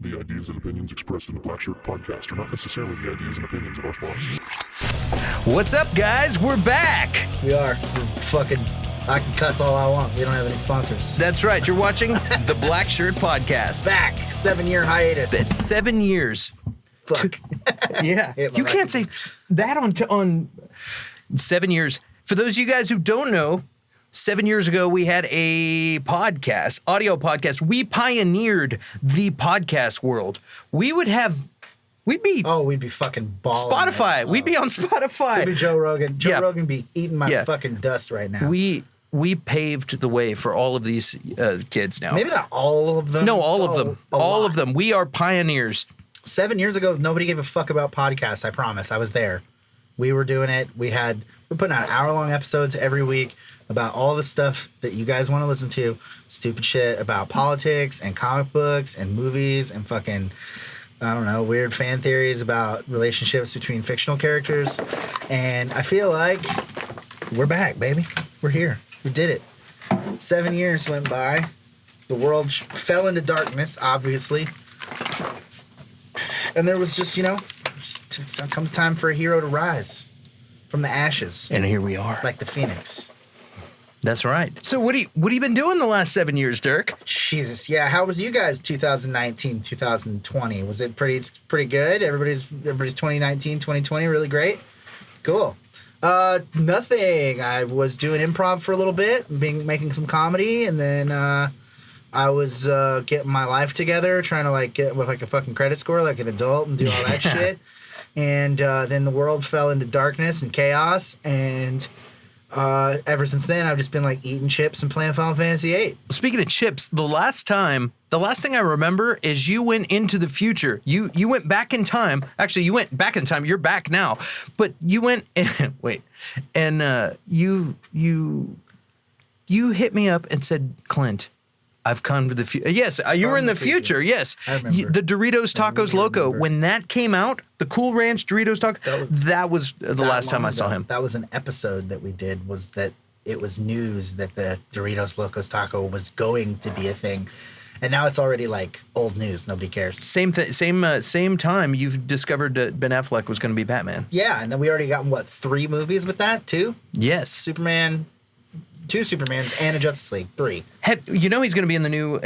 The ideas and opinions expressed in the Black Shirt podcast are not necessarily the ideas and opinions of our sponsors. What's up, guys? We're back. We are. We're fucking... I can cuss all I want. We don't have any sponsors. That's right. You're watching the Black Shirt podcast. Back. 7-year hiatus. That's 7 years. Fuck. Yeah. You can't say that on 7 years. For those of you guys who don't know, 7 years ago, we had a podcast, audio podcast. We pioneered the podcast world. We'd be fucking balling. Spotify. We'd be on Spotify. We'd be Joe Rogan. Joe Rogan be eating my fucking dust right now. We paved the way for all of these kids now. Maybe not all of them. No, all of them. All of them. We are pioneers. 7 years ago, nobody gave a fuck about podcasts, I promise. I was there. We were doing it. We're putting out hour-long episodes every week about all the stuff that you guys want to listen to. Stupid shit about politics and comic books and movies and fucking, I don't know, weird fan theories about relationships between fictional characters. And I feel like we're back, baby. We're here. We did it. 7 years went by. The world fell into darkness, obviously. And there was just, it comes time for a hero to rise from the ashes. And here we are. Like the phoenix. That's right. So what have you been doing the last 7 years, Dirk? Jesus, yeah. How was you guys 2019, 2020? Was it pretty good? Everybody's 2019, 2020 really great? Cool. Nothing. I was doing improv for a little bit, making some comedy, and then I was getting my life together, trying to get with a fucking credit score like an adult and do all that shit. And then the world fell into darkness and chaos, and ever since then, I've just been eating chips and playing Final Fantasy VIII. Speaking of chips, the last thing I remember is you went into the future. You went back in time. Actually, you went back in time. You're back now, but you went you hit me up and said, Clint, I've come to the future. Yes, you were in the future. Yes. I remember. The Doritos Tacos Loco. When that came out, the Cool Ranch Doritos Taco, that was the last time I saw him. That was an episode that we did, was that it was news that the Doritos Locos Taco was going to be a thing. And now it's already old news. Nobody cares. Same time you've discovered that Ben Affleck was going to be Batman. Yeah, and then we already got, 3 movies with that? 2? Yes. Superman... 2 Supermans and a Justice League. 3. He's going to be in the new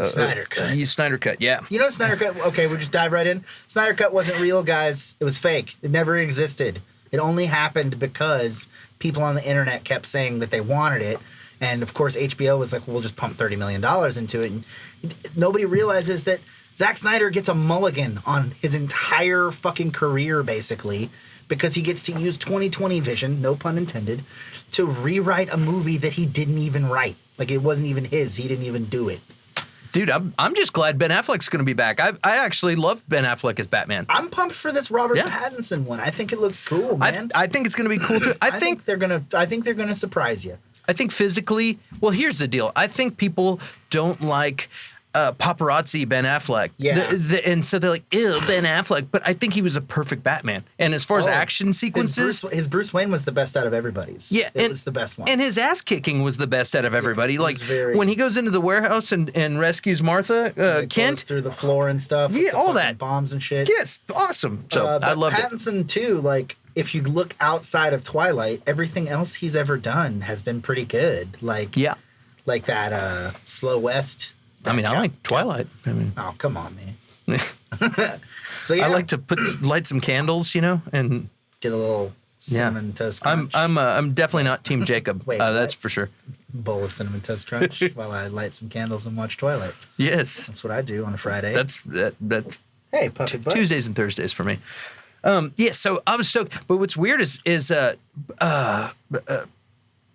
Snyder Cut. Snyder Cut, yeah. Snyder Cut. Okay, we'll just dive right in. Snyder Cut wasn't real, guys. It was fake. It never existed. It only happened because people on the internet kept saying that they wanted it, and of course HBO was like, well, "We'll just pump $30 million into it." And nobody realizes that Zack Snyder gets a mulligan on his entire fucking career, basically, because he gets to use 20/20 vision, no pun intended, to rewrite a movie that he didn't even write. It wasn't even his. He didn't even do it. Dude, I'm just glad Ben Affleck's going to be back. I actually love Ben Affleck as Batman. I'm pumped for this Robert Pattinson one. I think it looks cool, man. I think it's going to be cool too. I think they're gonna surprise you. I think physically, well, here's the deal. I think people don't like paparazzi Ben Affleck. Yeah. And so they're like, ew, Ben Affleck. But I think he was a perfect Batman. And as far as action sequences... His Bruce Wayne was the best out of everybody's. Yeah. It was the best one. And his ass kicking was the best out of everybody. When he goes into the warehouse and rescues Martha Kent. Through the floor and stuff. Yeah, all that. Bombs and shit. Yes, awesome. So I love it. Pattinson, too, if you look outside of Twilight, everything else he's ever done has been pretty good. Like that Slow West... I like Twilight. Oh, come on, man. So yeah, I like to light some candles, and get a little cinnamon toast crunch. I'm definitely not Team Jacob. Wait, that's for sure. Bowl of cinnamon toast crunch while I light some candles and watch Twilight. Yes, that's what I do on a Friday. That's hey, puppy butt. Tuesdays and Thursdays for me. So I was stoked. But what's weird is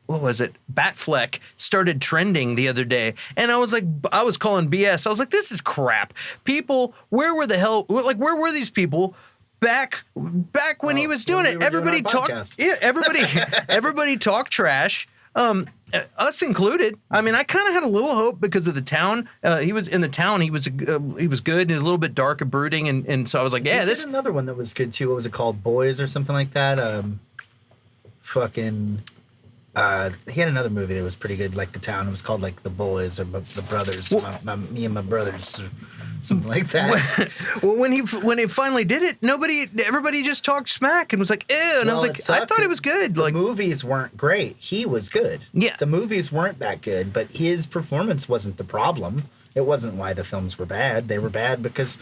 what was it? Batfleck started trending the other day, and I was calling BS. I was like, this is crap. People, where were these people back when he was doing it? Everybody talked. Yeah, everybody talked trash. Us included. I kind of had a little hope because of the town. He was in the town. He was good. He was a little bit dark and brooding, and so I was like, yeah, this. There's another one that was good too. What was it called? Boys or something like that. He had another movie that was pretty good, like The Town. It was called The Boys or The Brothers. Me and My Brothers or something like that. Well, when he finally did it, everybody just talked smack and was like, ew. And I was Well, like, it sucked. I thought it was good. The Like, movies weren't great. He was good. Yeah. The movies weren't that good, but his performance wasn't the problem. It wasn't why the films were bad. They were bad because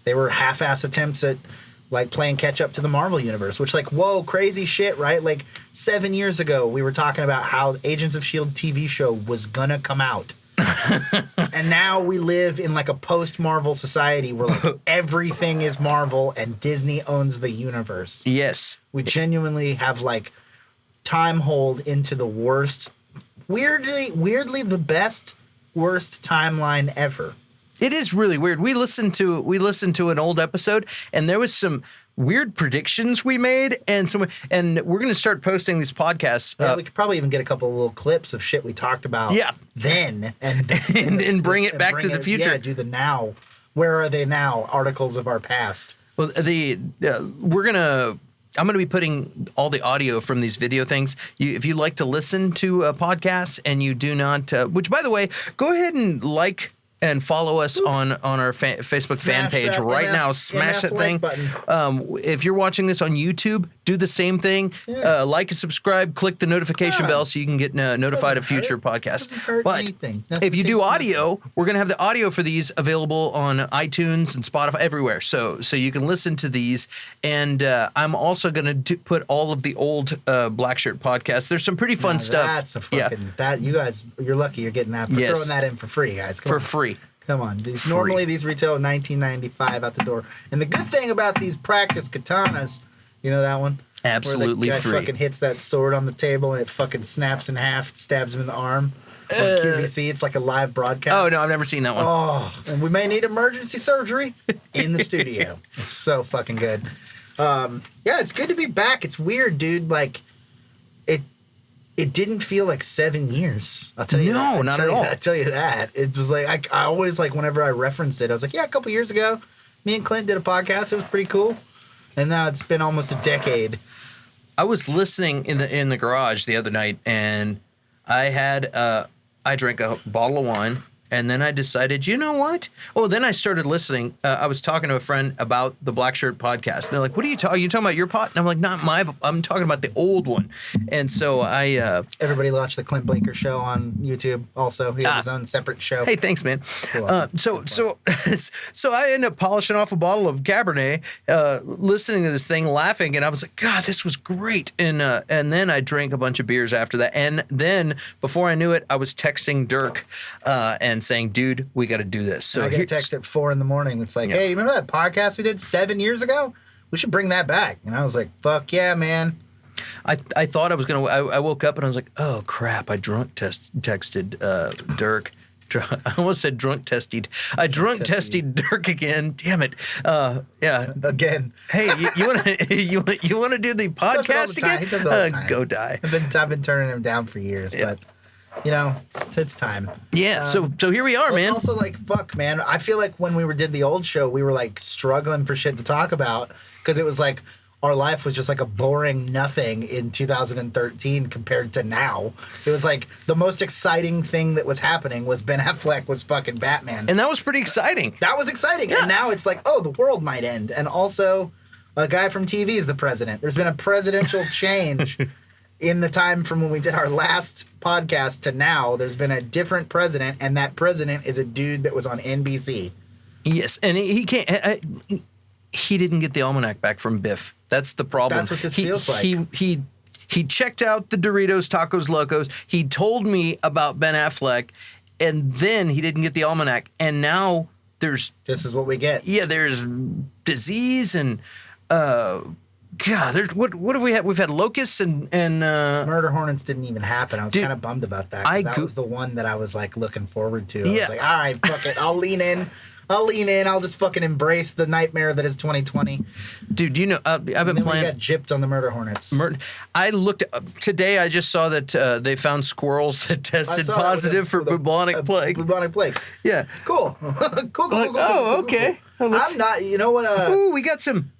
they were half-ass attempts at like playing catch up to the Marvel universe, which like, whoa, crazy shit, right? Like 7 years ago, we were talking about how Agents of S.H.I.E.L.D. TV show was gonna come out. And now we live in like a post-Marvel society where like everything is Marvel and Disney owns the universe. yes. We genuinely have like time hold into the worst, weirdly the best, worst timeline ever. It is really weird. We listened to an old episode, and there was some weird predictions we made, and we're going to start posting these podcasts. Yeah, we could probably even get a couple of little clips of shit we talked about. Yeah. Then and and bring it back to the future. Yeah, do the now. Where are they now? Articles of our past. Well, I'm going to be putting all the audio from these video things. If you like to listen to podcasts and you do not, which by the way, go ahead and like and follow us on our Facebook fan page right now. Smash that thing. If you're watching this on YouTube, do the same thing. Yeah. Like and subscribe. Click the notification bell so you can get notified of future podcasts. But if you do audio, we're going to have the audio for these available on iTunes and Spotify everywhere. So you can listen to these. And I'm also going to put all of the old Black Shirt podcasts. There's some pretty fun stuff. That's a fucking that you guys. You're lucky you're getting that for throwing that in for free, guys. Come on. Free. Come on. Normally these retail $19.95 out the door. And the good thing about these practice katanas, you know that one? Absolutely where the guy free. fucking hits that sword on the table and it fucking snaps in half, stabs him in the arm. On QVC, it's like a live broadcast. Oh, no, I've never seen that one. Oh, and we may need emergency surgery in the studio. It's so fucking good. Yeah, it's good to be back. It's weird, dude. Like, it didn't feel like 7 years. I'll tell you that. No, not at all. I'll tell you that. It was like, I always, like, whenever I referenced it, I was like, yeah, a couple years ago, me and Clint did a podcast. It was pretty cool. And now it's been almost a decade. I was listening in the garage the other night, and I drank a bottle of wine, and then I decided, you know what? Oh, then I started listening. I was talking to a friend about the Black Shirt podcast. They're like, "What are you talking? You talking about your pot?" And I'm like, "Not my. I'm talking about the old one." And so Everybody watch the Clint Blaker show on YouTube. Also, he has his own separate show. Hey, thanks, man. So I ended up polishing off a bottle of Cabernet, listening to this thing, laughing, and I was like, "God, this was great!" And then I drank a bunch of beers after that, and then before I knew it, I was texting Dirk and saying, "Dude, we got to do this." So I get a text at 4 a.m. It's like, "Hey, remember that podcast we did 7 years ago? We should bring that back." And I was like, "Fuck yeah, man." I thought I was gonna. I woke up and I was like, "Oh crap!" I texted Dirk. I almost said drunk tested. I drunk tested Dirk again. Damn it! Yeah. Again. Hey, you want to do the podcast again? He does it all the time. Go die. I've been turning him down for years, but you know, it's time. Yeah. So here we are, man. It's also like, fuck, man. I feel like when we did the old show, we were like struggling for shit to talk about because it was like our life was just like a boring nothing in 2013 compared to now. It was like the most exciting thing that was happening was Ben Affleck was fucking Batman. And that was pretty exciting. That was exciting. Yeah. And now it's like, oh, the world might end. And also, a guy from TV is the president. There's been a presidential change in the time from when we did our last podcast to now. There's been a different president, and that president is a dude that was on NBC. Yes, and he can't. He didn't get the almanac back from Biff. That's the problem. That's what this feels like. He checked out the Doritos Tacos Locos. He told me about Ben Affleck, and then he didn't get the almanac. And now this is what we get. Yeah, there's disease and God. There's what have we had? We've had locusts and Murder Hornets didn't even happen. I was kind of bummed about that. That was the one that I was like looking forward to. I was like, all right, fuck it, I'll lean in. I'll just fucking embrace the nightmare that is 2020. Dude, you know, I've been playing. We got gypped on the Murder Hornets. I looked today. I just saw that they found squirrels that tested positive for bubonic plague. Bubonic plague. Yeah. Cool. cool. Oh, okay. Cool. I'm not. You know what? Ooh, we got some.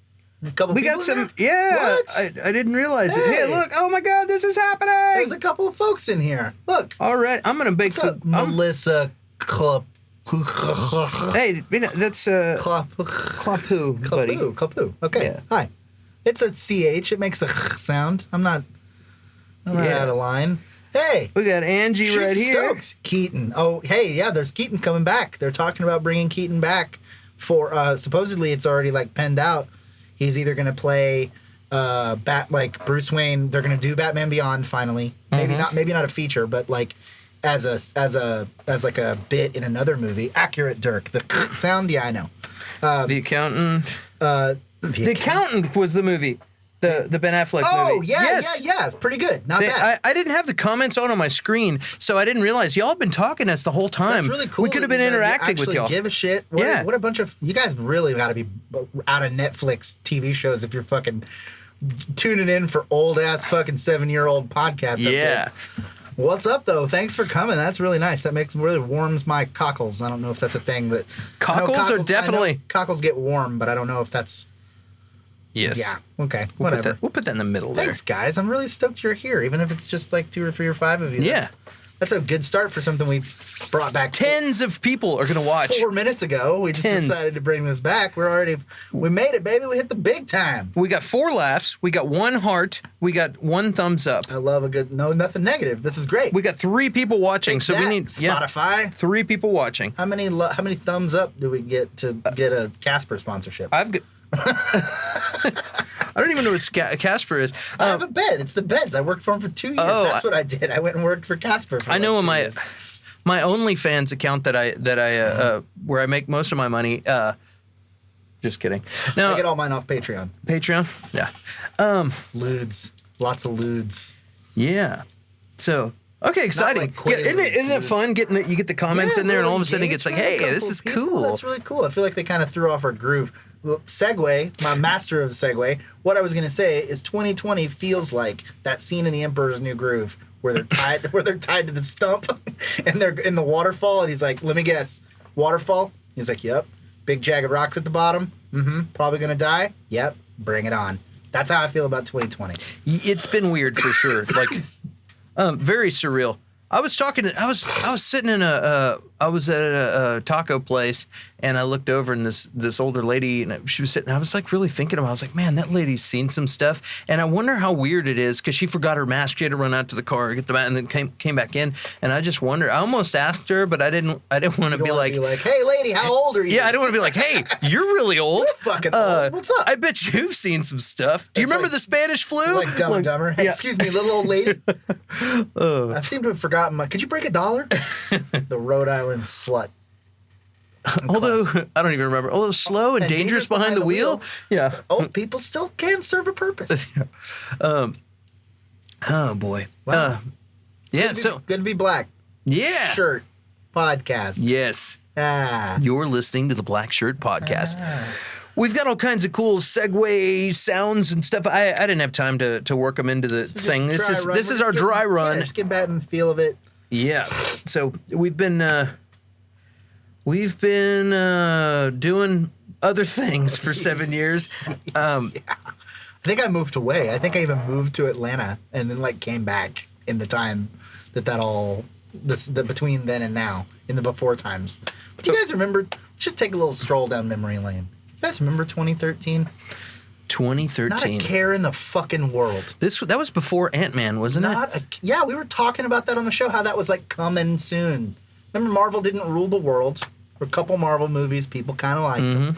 A couple. We got some. There? Yeah. What? I didn't realize it. Hey, look. Oh my God, this is happening. There's a couple of folks in here. Look. All right, I'm gonna bake What's up, Melissa Hey, that's Klapu, buddy. Klapu. Okay. Yeah. Hi. It's a CH. It makes the sound. I'm not out of line. Hey. We got Angie she's right here. Stoked. Keaton. Oh, hey, yeah, there's Keaton's coming back. They're talking about bringing Keaton back for, supposedly it's already, like, penned out. He's either going to play Bruce Wayne. They're going to do Batman Beyond finally. Maybe not a feature, but, like, as like a bit in another movie. Accurate, Dirk. The sound, yeah, I know. The Accountant. The Accountant was the movie. The Ben Affleck movie. Oh, yeah, yes. yeah. Pretty good. Not bad. I didn't have the comments on my screen, so I didn't realize y'all have been talking to us the whole time. That's really cool. We could have been interacting with y'all. Give a shit. What a bunch of... You guys really got to be out of Netflix TV shows if you're fucking tuning in for old-ass fucking 7-year-old podcast updates. What's up, though? Thanks for coming. That's really nice. That really warms my cockles. I don't know if that's a thing that... Cockles are definitely... Cockles get warm, but I don't know if that's... Yes. Yeah. Okay. Whatever. We'll put that in the middle there. Thanks, guys. I'm really stoked you're here, even if it's just like 2 or 3 or 5 of you. Yeah. That's a good start for something we brought back. Tens of people are going to watch. 4 minutes ago, we just decided to bring this back. We made it, baby. We hit the big time. We got 4 laughs. We got 1 heart. We got 1 thumbs up. I love nothing negative. This is great. We got 3 people watching, so we need Spotify. 3 people watching. How many thumbs up do we get to get a Casper sponsorship? I've got. I don't even know what Casper is. I have a bed. It's the beds. I worked for him for 2 years. That's what I did. I went and worked for Casper. I know my OnlyFans account that I where I make most of my money. Just kidding. No, I get all mine off Patreon. Patreon, yeah. Lewds, lots of lewds. Yeah. So. Okay, exciting. Like isn't it fun getting you get the comments in there, and all of a sudden it gets like, hey, this is cool. That's really cool. I feel like they kind of threw off our groove. Well, segue, my master of segue. What I was going to say is 2020 feels like that scene in The Emperor's New Groove where they're tied to the stump and they're in the waterfall, and he's like, let me guess, waterfall? He's like, yep. Big jagged rocks at the bottom. Probably going to die. Yep. Bring it on. That's how I feel about 2020. It's been weird for sure. Like, very surreal. I was sitting in I was at a taco place, and I looked over, and this older lady, and she was sitting. I was like really thinking about. I was like, man, that lady's seen some stuff, and I wonder how weird it is because she forgot her mask. She had to run out to the car, get the mask, and then came back in. And I just wonder. I almost asked her, but I didn't want to be like, hey, lady, how old are you? Yeah, I didn't want to be like, hey, you're really old. You're fucking old. What's up? I bet you've seen some stuff. Do you remember the Spanish flu? Like Dumb and Dumber. Hey, excuse me, little old lady. I seem to have forgotten could you break $1? The Rhode Island slut. Although, I don't even remember. Although slow and dangerous behind the wheel. Yeah. Old people still can serve a purpose. Oh, boy. Wow. Yeah, good to be black. Yeah. Shirt podcast. Yes. You're listening to the Black Shirt Podcast. We've got all kinds of cool segue sounds and stuff. I didn't have time to work them into the thing. This is our dry run. Yeah, just get back in the feel of it. Yeah. So we've been doing other things for 7 years. I think I moved away. I think I even moved to Atlanta and then came back in the time between then and now, in the before times. But do you guys remember? Let's just take a little stroll down memory lane. You guys remember 2013? 2013. Not a care in the fucking world. That was before Ant-Man, wasn't it? Yeah, we were talking about that on the show, how that was coming soon. Remember Marvel didn't rule the world. There were a couple Marvel movies, people kind of liked them.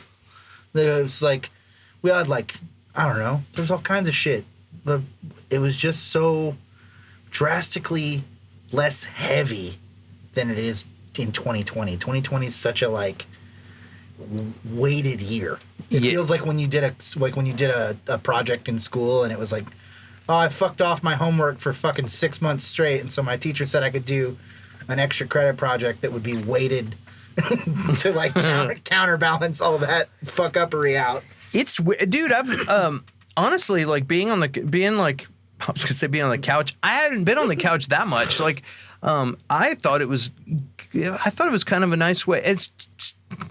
It was we had I don't know, there was all kinds of shit. It was just so drastically less heavy than it is in 2020. 2020 is such a weighted year. It feels like when you did a project in school and it was I fucked off my homework for fucking 6 months straight, and so my teacher said I could do an extra credit project that would be weighted to counterbalance all that fuck-uppery out. It's dude, I've honestly being on the couch. I hadn't been on the couch that much. I thought it was kind of a nice way. It's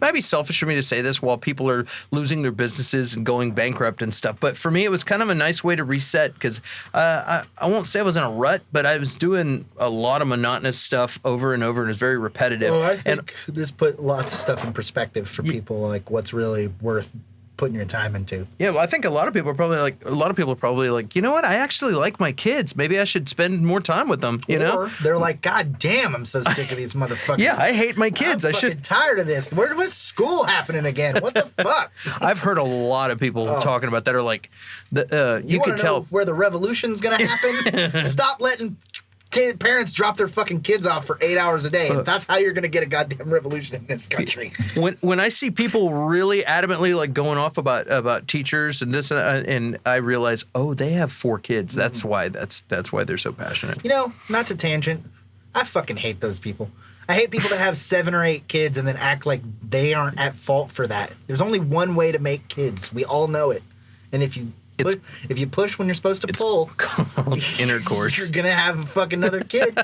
might be selfish for me to say this while people are losing their businesses and going bankrupt and stuff. But for me, it was kind of a nice way to reset because I won't say I was in a rut, but I was doing a lot of monotonous stuff over and over, and it was very repetitive. Well, I think this put lots of stuff in perspective for people, like what's really worth putting your time into. Yeah, well, I think a lot of people are probably like, you know what? I actually like my kids. Maybe I should spend more time with them. You know, they're like, God damn, I'm so sick of these motherfuckers. Yeah, I hate my kids. I'm fucking tired of this. Where was school happening again? What the fuck? I've heard a lot of people talking about that are like, you could tell where the revolution's gonna happen. Stop letting parents drop their fucking kids off for 8 hours a day. That's how you're gonna get a goddamn revolution in this country. When I see people really adamantly like going off about teachers and this and I realize, oh, they have 4 kids. That's why they're so passionate. You know, not to tangent, I fucking hate those people. I hate people that have 7 or 8 kids and then act like they aren't at fault for that. There's only one way to make kids. We all know it. And if you push when you're supposed to pull, called intercourse. You're gonna have a fucking another kid,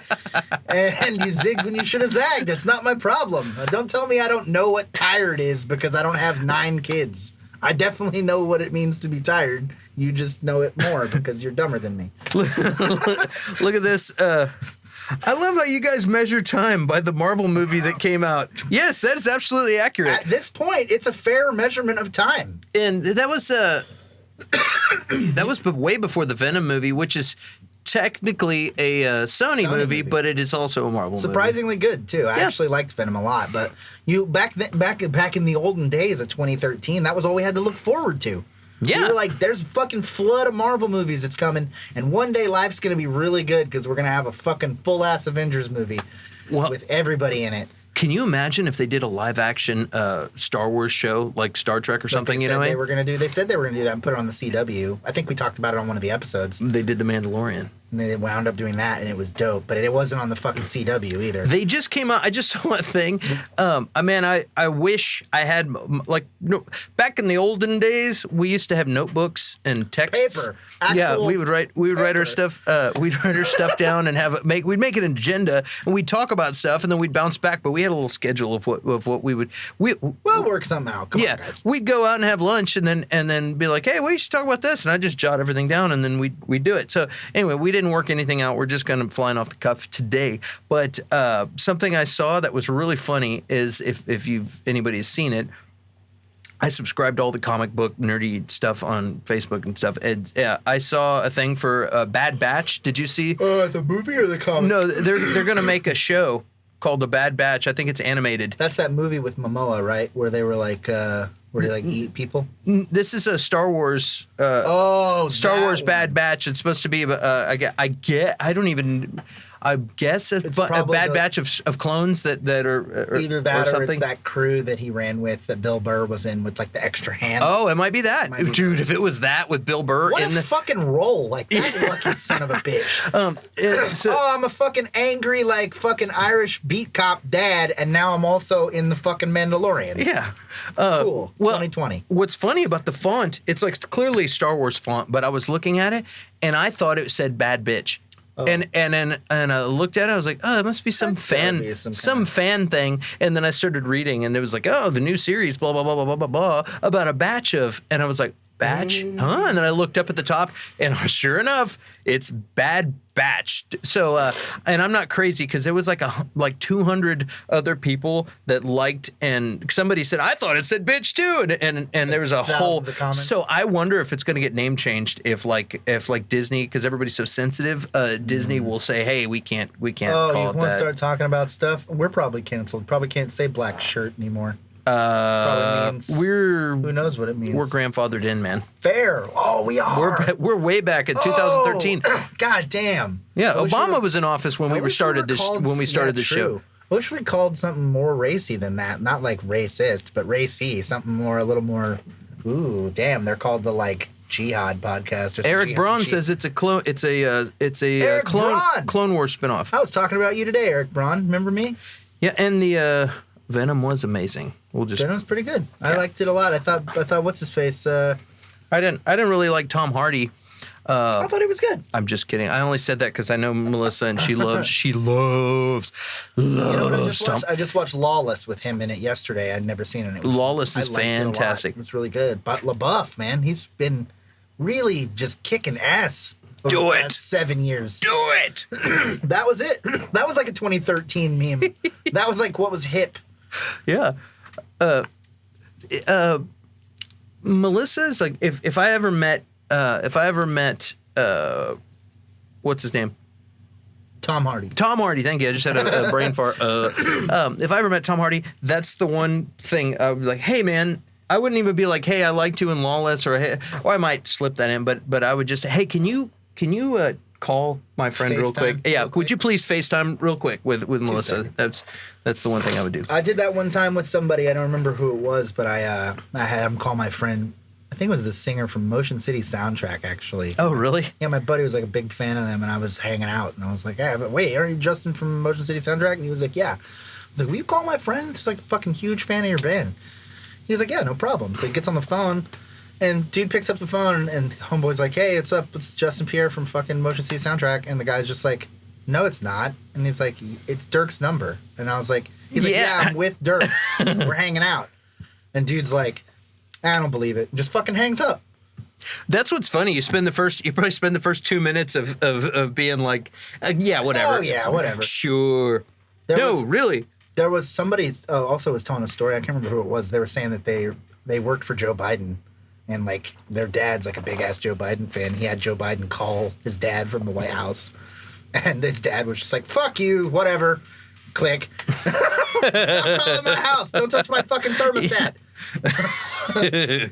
and you zigged when you should have zagged. It's not my problem. Don't tell me I don't know what tired is because I don't have 9 kids. I definitely know what it means to be tired. You just know it more because you're dumber than me. Look at this. I love how you guys measure time by the Marvel movie that came out. Yes, that is absolutely accurate. At this point, it's a fair measurement of time. And that was way before the Venom movie, which is technically a Sony movie, but it is also a Marvel Surprisingly good too. I actually liked Venom a lot, but back in the olden days of 2013, that was all we had to look forward to. Yeah, we were like, there's a fucking flood of Marvel movies that's coming, and one day life's gonna be really good because we're gonna have a fucking full ass Avengers movie with everybody in it. Can you imagine if they did a live action Star Wars show like Star Trek or something? They said they were going to do that and put it on the CW. I think we talked about it on one of the episodes. They did The Mandalorian. And they wound up doing that, and it was dope. But it wasn't on the fucking CW either. They just came out. I just saw a thing. I wish I had back in the olden days. We used to have notebooks and texts. Paper. We would write our stuff. We'd write our stuff down and we'd make an agenda, and we'd talk about stuff, and then we'd bounce back. But we had a little schedule of what we would. We'll work something out. Come on, guys. We'd go out and have lunch, and then be like, hey, we should talk about this, and I just jot everything down, and then we do it. So anyway, we didn't work anything out. We're just kind of flying off the cuff today. But something I saw that was really funny is if anybody's seen it, I subscribe to all the comic book nerdy stuff on Facebook and stuff. And I saw a thing for Bad Batch. Did you see? The movie or the comic? No, they're going to make a show called The Bad Batch. I think it's animated. That's that movie with Momoa, right? Where they were like, eat people? This is a Star Wars. Star Wars Bad Batch. It's supposed to be. I guess a bad batch of clones that are either that or something. It's that crew that he ran with that Bill Burr was in with like the extra hand. Oh, it might be that, dude. If it was that with Bill Burr what a fucking role, like that lucky son of a bitch. I'm a fucking angry like fucking Irish beat cop dad, and now I'm also in the fucking Mandalorian. Yeah, cool. Well, 2020. What's funny about the font? It's like clearly Star Wars font, but I was looking at it and I thought it said "bad bitch." Oh. And I looked at it. I was like, oh, it must be some fan thing. And then I started reading, and it was like, oh, the new series, blah blah blah blah blah blah blah, about a batch of. And I was like, batch, huh? And then I looked up at the top, and sure enough, it's Bad Batch. So, and I'm not crazy because there was like 200 other people that liked, and somebody said, I thought it said bitch too, and there was a whole. So I wonder if it's going to get name changed if Disney, because everybody's so sensitive, Disney will say, hey, we can't call it that. Oh, you want to start talking about stuff? We're probably canceled. Probably can't say black shirt anymore. Probably means, who knows what it means. We're grandfathered in, man. Fair. Oh, we are. We're way back in 2013. God damn. Yeah, Obama was in office when we started this show. I wish we called something more racy than that. Not like racist, but racy. Something more, a little more. Ooh, damn! They're called the like Jihad podcast. Or Eric Braun says it's a clone. It's a Clone Wars spinoff. I was talking about you today, Eric Braun. Remember me? Yeah, and the Venom was amazing. Venom's pretty good. Yeah. I liked it a lot. I thought what's his face? I didn't really like Tom Hardy. I thought it was good. I'm just kidding. I only said that because I know Melissa and she loves You know what I just watched Lawless with him in it yesterday. I'd never seen it. Lawless is I liked it a lot. fantastic. It's really good. But LaBeouf, man, he's been really just kicking ass over Do the it. last 7 years. Do it. That was it. That was like a 2013 meme. That was like what was hip. Yeah. Melissa is like if I ever met what's his name? Tom Hardy. Tom Hardy, thank you. I just had a brain fart. If I ever met Tom Hardy, that's the one thing I would be like, hey man, I wouldn't even be like, hey, I liked you in Lawless, or hey, or I might slip that in, but I would just say, hey, can you call my friend real quick? Yeah, would you please FaceTime real quick with Melissa? Seconds. That's the one thing I would do. I did that one time with somebody. I don't remember who it was, but I had him call my friend. I think it was the singer from Motion City Soundtrack, actually. Oh, really? Yeah, my buddy was like a big fan of them, and I was hanging out, and I was like, hey, but wait, are you Justin from Motion City Soundtrack? And he was like, yeah. I was like, will you call my friend? He's like a fucking huge fan of your band. He was like, yeah, no problem. So he gets on the phone, and dude picks up the phone, and homeboy's like, hey, what's up? It's Justin Pierre from fucking Motion City Soundtrack. And the guy's just like, no, it's not. And he's like, it's Dirk's number. And I was like, he's like, yeah, I'm with Dirk. We're hanging out. And dude's like, I don't believe it. Just fucking hangs up. That's what's funny. You probably spend the first 2 minutes of being like, yeah, whatever. Oh, yeah, whatever. Sure. Really. There was somebody also was telling a story. I can't remember who it was. They were saying that they worked for Joe Biden, and like their dad's like a big ass Joe Biden fan. He had Joe Biden call his dad from the White House, and his dad was just like, "Fuck you, whatever." Click. Stop calling my house. Don't touch my fucking thermostat.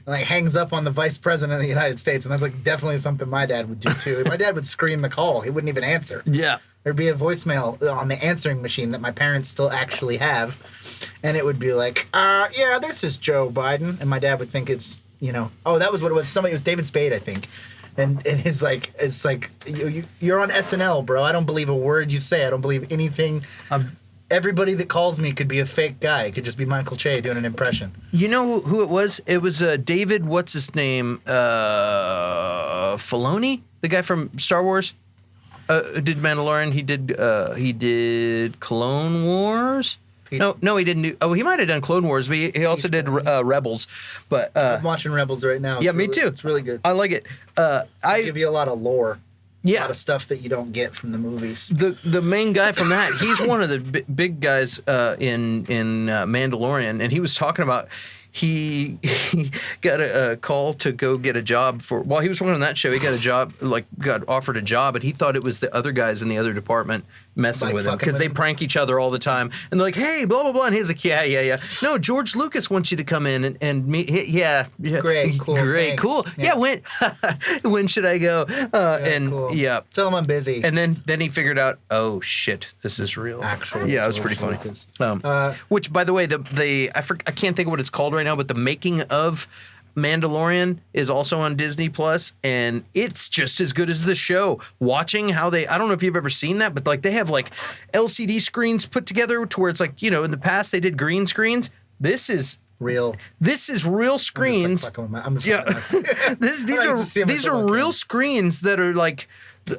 Like hangs up on the vice president of the United States, and that's like definitely something my dad would do too. My dad would screen the call. He wouldn't even answer. Yeah. There'd be a voicemail on the answering machine that my parents still actually have, and it would be like, yeah, this is Joe Biden, and my dad would think it's, oh, that was what it was. It was David Spade, I think, and his like, it's like, you're on SNL, bro. I don't believe a word you say. I don't believe anything. Everybody that calls me could be a fake guy. It could just be Michael Che doing an impression. You know who it was? It was David, what's his name? Filoni? The guy from Star Wars? Did Mandalorian? He did Clone Wars? No, he didn't do... Oh, he might have done Clone Wars, but he also did Rebels. But I'm watching Rebels right now. Yeah, me too. It's really good. I like it. I give you a lot of lore. Yeah. A lot of stuff that you don't get from the movies. The main guy from that, he's one of the big guys in Mandalorian, and he was talking about he got a call to go get a job while he was working on that show. He got a job, got offered a job, and he thought it was the other guys in the other department messing with him because they prank each other all the time. And they're like, hey, blah, blah, blah. And he's like, yeah. No, George Lucas wants you to come in and meet. Yeah. Great, cool. Great, cool. Yeah, when should I go? Cool. Yeah. Tell him I'm busy. And then he figured out, oh shit, this is real. Actually, yeah, it was pretty funny. Which, by the way, I can't think of what it's called right now, but the making of Mandalorian is also on Disney Plus, and it's just as good as the show. Watching how I don't know if you've ever seen that, but like they have like LCD screens put together to where it's like, in the past they did green screens. This is real. This is real screens. These are real screens that are like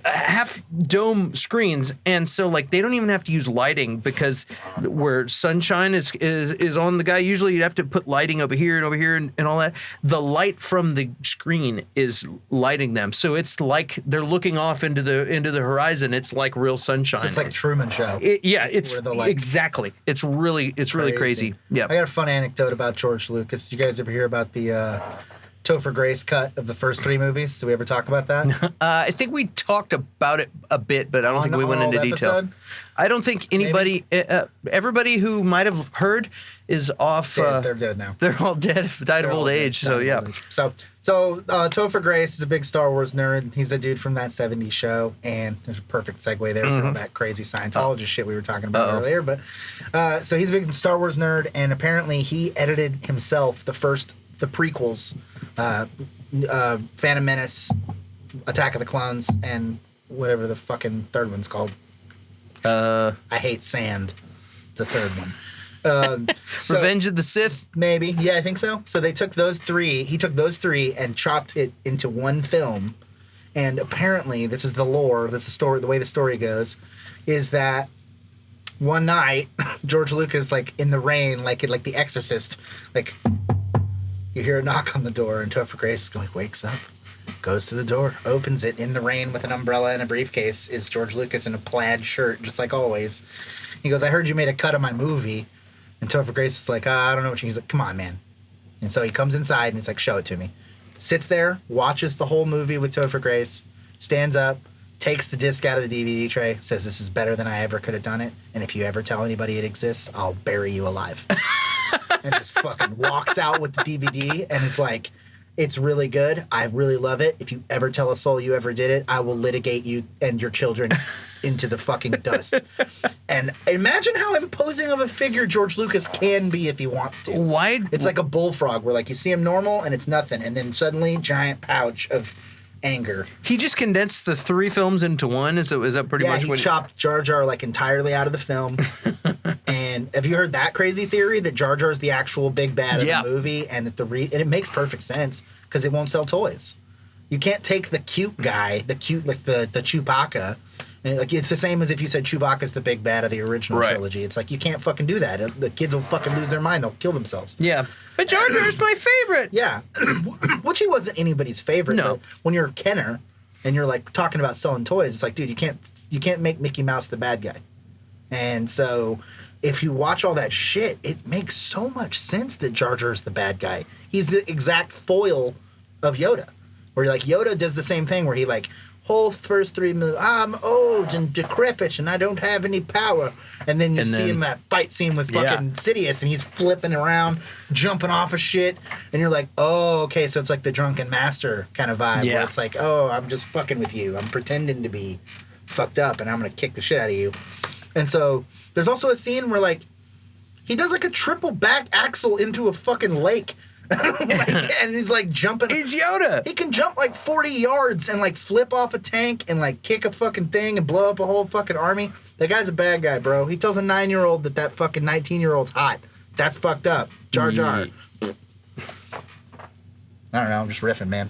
half dome screens, and so like they don't even have to use lighting because where sunshine is on the guy, usually you'd have to put lighting over here and all that. The light from the screen is lighting them, so it's like they're looking off into the horizon. It's like real sunshine. So it's like Truman Show. It's exactly. It's really crazy. Yeah. I got a fun anecdote about George Lucas. Did you guys ever hear about the Topher Grace cut of the first 3 movies? Did we ever talk about that? I think we talked about it a bit, but I don't think we went into detail. I don't think anybody, everybody who might have heard is off. They're dead now. They're all dead, died of old age. So yeah. So Topher Grace is a big Star Wars nerd. He's the dude from that 70s show, and there's a perfect segue there for all that crazy Scientologist shit we were talking about earlier. But so he's a big Star Wars nerd, and apparently he edited himself the prequels. Phantom Menace, Attack of the Clones, and whatever the fucking third one's called. I Hate Sand, the third one. Revenge of the Sith? Maybe. Yeah, I think so. So they took those 3, he took those 3 and chopped it into one film And apparently, this is the lore, this is the story, the way the story goes, is that one night, George Lucas, like, in the rain, like The Exorcist, like, you hear a knock on the door, and Topher Grace wakes up, goes to the door, opens it. In the rain with an umbrella and a briefcase is George Lucas in a plaid shirt, just like always. He goes, I heard you made a cut of my movie. And Topher Grace is like, I don't know what you... He's like, come on, man. And so he comes inside, and he's like, show it to me. Sits there, watches the whole movie with Topher Grace, stands up, takes the disc out of the DVD tray, says, this is better than I ever could have done it, and if you ever tell anybody it exists, I'll bury you alive. And just fucking walks out with the DVD and is like, it's really good. I really love it. If you ever tell a soul you ever did it, I will litigate you and your children into the fucking dust. And imagine how imposing of a figure George Lucas can be if he wants to. Why? It's like a bullfrog where, like, you see him normal and it's nothing, and then suddenly giant pouch of anger. He just condensed the 3 films into one. Is that pretty much he what? Chopped Jar Jar like entirely out of the film. And have you heard that crazy theory that Jar Jar is the actual big bad of the movie, and that and it makes perfect sense because it won't sell toys. You can't take the cute guy, the Chewbacca. And, like, it's the same as if you said Chewbacca's the big bad of the original trilogy. It's like, you can't fucking do that. The kids will fucking lose their mind. They'll kill themselves. Yeah. But Jar Jar's my favorite. Yeah. Which he wasn't anybody's favorite. No. But when you're Kenner and you're, like, talking about selling toys, it's like, dude, you can't make Mickey Mouse the bad guy. And so if you watch all that shit, it makes so much sense that Jar Jar is the bad guy. He's the exact foil of Yoda. Where, like, Yoda does the same thing where he, like, whole first 3 movies, I'm old and decrepit and I don't have any power. And then you see him that fight scene with fucking Sidious, and he's flipping around, jumping off of shit. And you're like, oh, okay, so it's like the drunken master kind of vibe. Yeah. Where it's like, oh, I'm just fucking with you. I'm pretending to be fucked up and I'm going to kick the shit out of you. And so there's also a scene where, like, he does like a triple back axle into a fucking lake. And he's like jumping. He's Yoda. He can jump like 40 yards and like flip off a tank and like kick a fucking thing and blow up a whole fucking army. That guy's a bad guy, bro. He tells a 9-year-old that fucking 19-year-old's hot. That's fucked up. Jar Jar. Yeah. I don't know. I'm just riffing, man.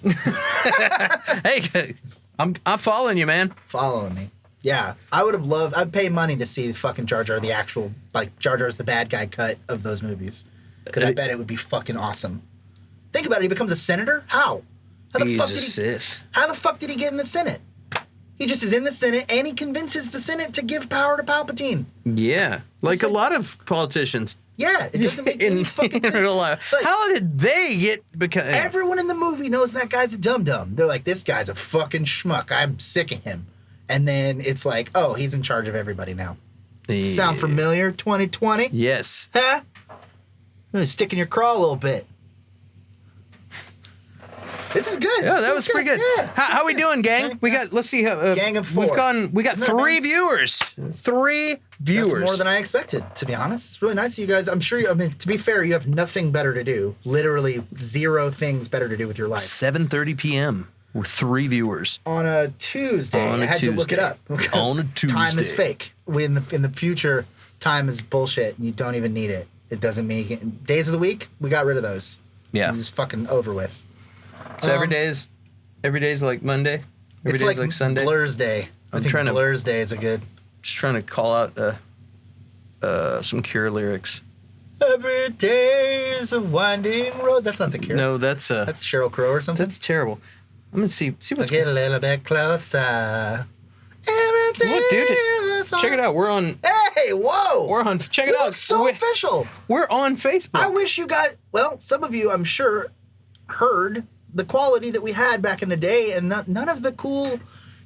Hey, I'm following you, man. Following me. Yeah. I would have loved. I'd pay money to see fucking Jar Jar, the actual, like, Jar Jar's the bad guy cut of those movies. Because I bet it would be fucking awesome. Think about it. He becomes a senator? How? He's a Sith. How the fuck did he get in the Senate? He just is in the Senate, and he convinces the Senate to give power to Palpatine. Yeah. Like a lot of politicians. Yeah. It doesn't make any fucking sense. Real life. Like, how did they get... Everyone in the movie knows that guy's a dum-dum. They're like, this guy's a fucking schmuck. I'm sick of him. And then it's like, oh, he's in charge of everybody now. Yeah. Sound familiar, 2020? Yes. Huh? Stick in your craw a little bit. This is good. Yeah, that was pretty good. Yeah. How we doing, gang? We got. Let's see how. Gang of 4. We got 3 viewers. 3 viewers. That's more than I expected, to be honest. It's really nice of you guys. I'm sure. I mean, to be fair, you have nothing better to do. Literally 0 things better to do with your life. 7:30 p.m. with 3 viewers on a Tuesday. I had to look it up. On a Tuesday. Time is fake. In the future, time is bullshit. You don't even need it. It doesn't make it. Days of the week, we got rid of those. Yeah. It's just fucking over with. So every day's like Monday? Every day's like Sunday? Blur's Day. Blur's Day is a good... Just trying to call out some Cure lyrics. Every day is a winding road. That's not the Cure. No, that's Sheryl Crow or something. That's terrible. I'm gonna see what's get a little bit closer. Every day. Look, dude, check it out. We're on. Hey, whoa! We're on. Check it out. So official. We're on Facebook. I wish you guys. Well, some of you, I'm sure, heard the quality that we had back in the day, and none of the cool.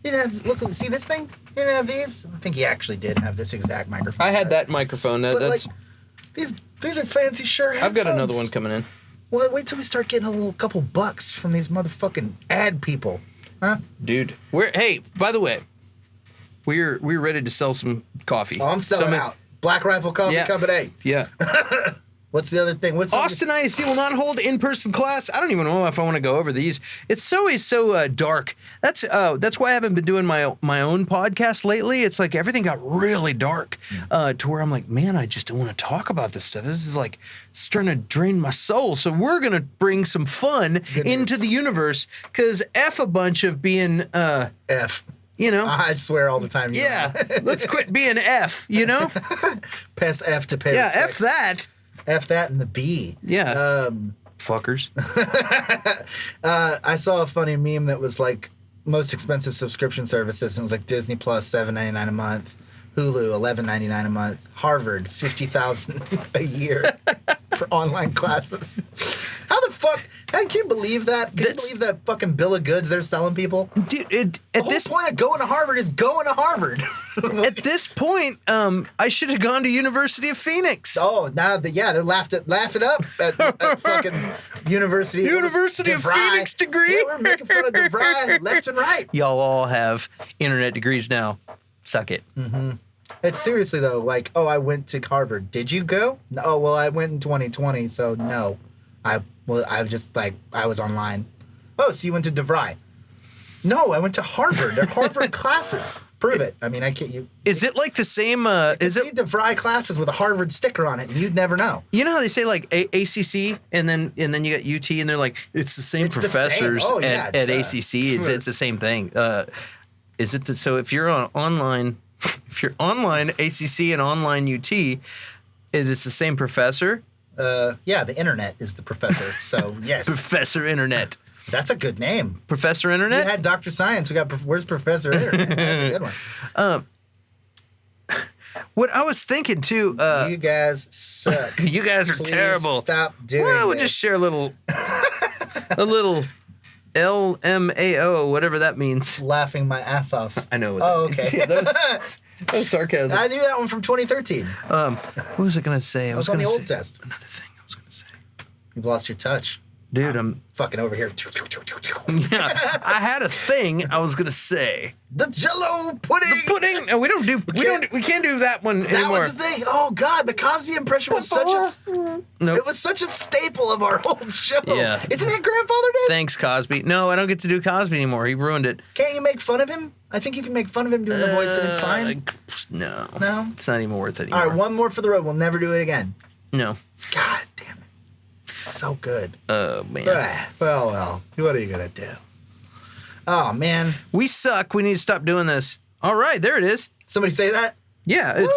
You didn't have. Look, see this thing? You didn't have these. I think he actually did have this exact microphone. I had that microphone. That's. Like, these are fancy sure headphones. I've got another one coming in. Well, wait till we start getting a couple bucks from these motherfucking ad people, huh? Dude, hey, by the way, we're ready to sell some coffee. Oh, I'm selling out. Black Rifle Coffee Company. Yeah. What's the other thing? What's Austin ISD will not hold in-person class. I don't even know if I want to go over these. It's always so dark. That's why I haven't been doing my own podcast lately. It's like everything got really dark to where I'm like, man, I just don't want to talk about this stuff. This is like, it's starting to drain my soul. So we're going to bring some fun into the universe because F a bunch of being... F. You know? I swear all the time. Yeah. Let's quit being F, you know? Pass F to pay Yeah, respects. F that. F that and the B. Yeah. Fuckers. I saw a funny meme that was like most expensive subscription services, and it was like Disney Plus $7.99 a month, Hulu $11.99 a month, Harvard $50,000 a year for online classes. How the fuck? Can you believe that? Can you believe that fucking bill of goods they're selling people? Dude, The whole point of going to Harvard is going to Harvard. at this point, I should have gone to University of Phoenix. Oh, now they're laughing up at fucking University of DeVry. Phoenix degree. Yeah, we're making fun of DeVry left and right. Y'all all have internet degrees now. Suck it. Mm-hmm. It's seriously though, like, oh, I went to Harvard. Did you go? No, oh, well, I went in 2020, so no. I was online. Oh, so you went to DeVry? No, I went to Harvard. They're Harvard classes. Prove it. I mean, I can't. Is it like the same? Is it You know how they say like ACC, and then you got UT, and they're like it's the same professors Oh, yeah, at ACC. It's the same thing. Is it so? If you're online ACC and online UT, it is the same professor. Yeah, the internet is the professor. So yes, Professor Internet. That's a good name. Professor Internet. We had Dr. Science. We got where's Professor Internet? That's a good one. What I was thinking too. You guys suck. You guys are Please terrible. Stop doing Well, we'll this. just share a little LMAO, whatever that means. Laughing my ass off. I know. What Oh, that means. okay. Yeah, that was sarcasm. I knew that one from 2013. What was I gonna say? I was on gonna the say old test. another thing I was gonna say. You've lost your touch. Dude, I'm Fucking over here. yeah. I had a thing I was gonna say. The Jello pudding. The pudding. No, we can't do that one That anymore. was the thing. Oh God, the Cosby impression was such a. Nope. It was such a staple of our whole show. Yeah. Isn't it Grandfather Day? Thanks, Cosby. No, I don't get to do Cosby anymore. He ruined it. Can't you make fun of him? I think you can make fun of him doing the voice, and it's fine. No. No? It's not even worth it anymore. All right, one more for the road. We'll never do it again. No. God damn it. So good. Oh man. Well. What are you gonna do? Oh man. We suck. We need to stop doing this. All right, there it is. Somebody say that? Yeah, Woo!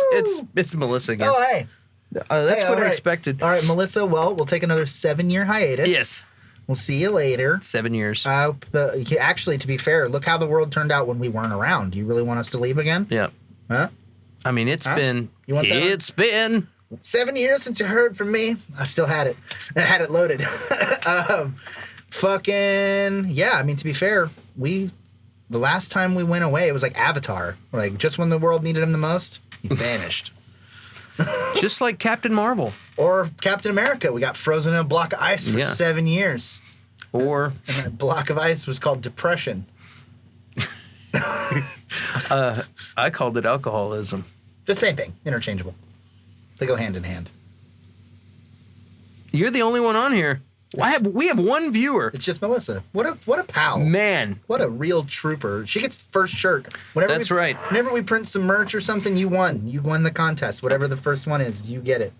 it's Melissa again. Oh hey. That's Hey, what all I right. expected. All right, Melissa. Well, we'll take another 7-year hiatus. Yes. We'll see you later. 7 years. Actually, to be fair, look how the world turned out when we weren't around. Do you really want us to leave again? Yeah. Huh? I mean, it's been. You want that on? It's been. 7 years since you heard from me. I still had it. I had it loaded. Fucking yeah. I mean, to be fair, the last time we went away, it was like Avatar. Like just when the world needed him the most, he vanished. Just like Captain Marvel. Or Captain America, we got frozen in a block of ice for Yeah. 7 years, Or and that block of ice was called depression. I called it alcoholism. The same thing, interchangeable. They go hand in hand. You're the only one on here. We have one viewer. It's just Melissa. What a pal. Man. What a real trooper. She gets first shirt. That's right. Whenever we print some merch or something, you won. You won the contest. Whatever the first one is, you get it.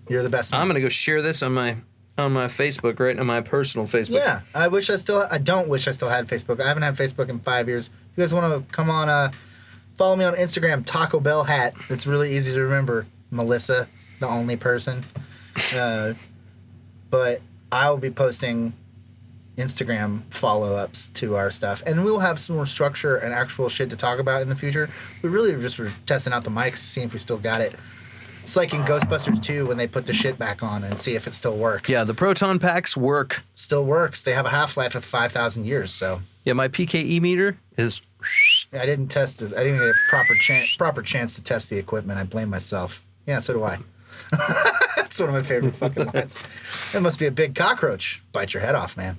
You're the best one. I'm gonna go share this on my Facebook, right? On my personal Facebook. Yeah. I don't wish I still had Facebook. I haven't had Facebook in 5 years. If you guys want to come on, follow me on Instagram, Taco Bell Hat. It's really easy to remember. Melissa, the only person. But I'll be posting Instagram follow-ups to our stuff. And we'll have some more structure and actual shit to talk about in the future. We really just were testing out the mics, seeing if we still got it. It's like in Ghostbusters 2 when they put the shit back on and see if it still works. Yeah, the proton packs work. Still works. They have a half-life of 5,000 years, so. Yeah, my PKE meter is. I didn't test this. I didn't get a proper chance to test the equipment. I blame myself. Yeah, so do I. That's one of my favorite fucking lines. It must be a big cockroach. Bite your head off, man.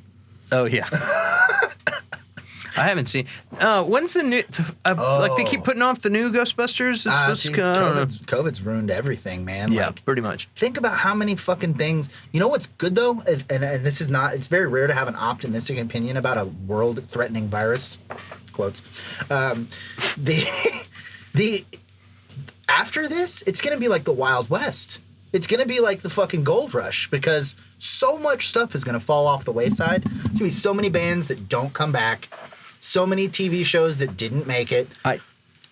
Oh yeah. I haven't seen. When's the new? Like they keep putting off the new Ghostbusters. COVID's ruined everything, man. Yeah, Like, pretty much. think about how many fucking things. You know what's good though is, and this is not. It's very rare to have an optimistic opinion about a world-threatening virus. Quotes. The after this, it's gonna be like the Wild West. It's gonna be like the fucking gold rush because so much stuff is gonna fall off the wayside. There's gonna be so many bands that don't come back, so many TV shows that didn't make it,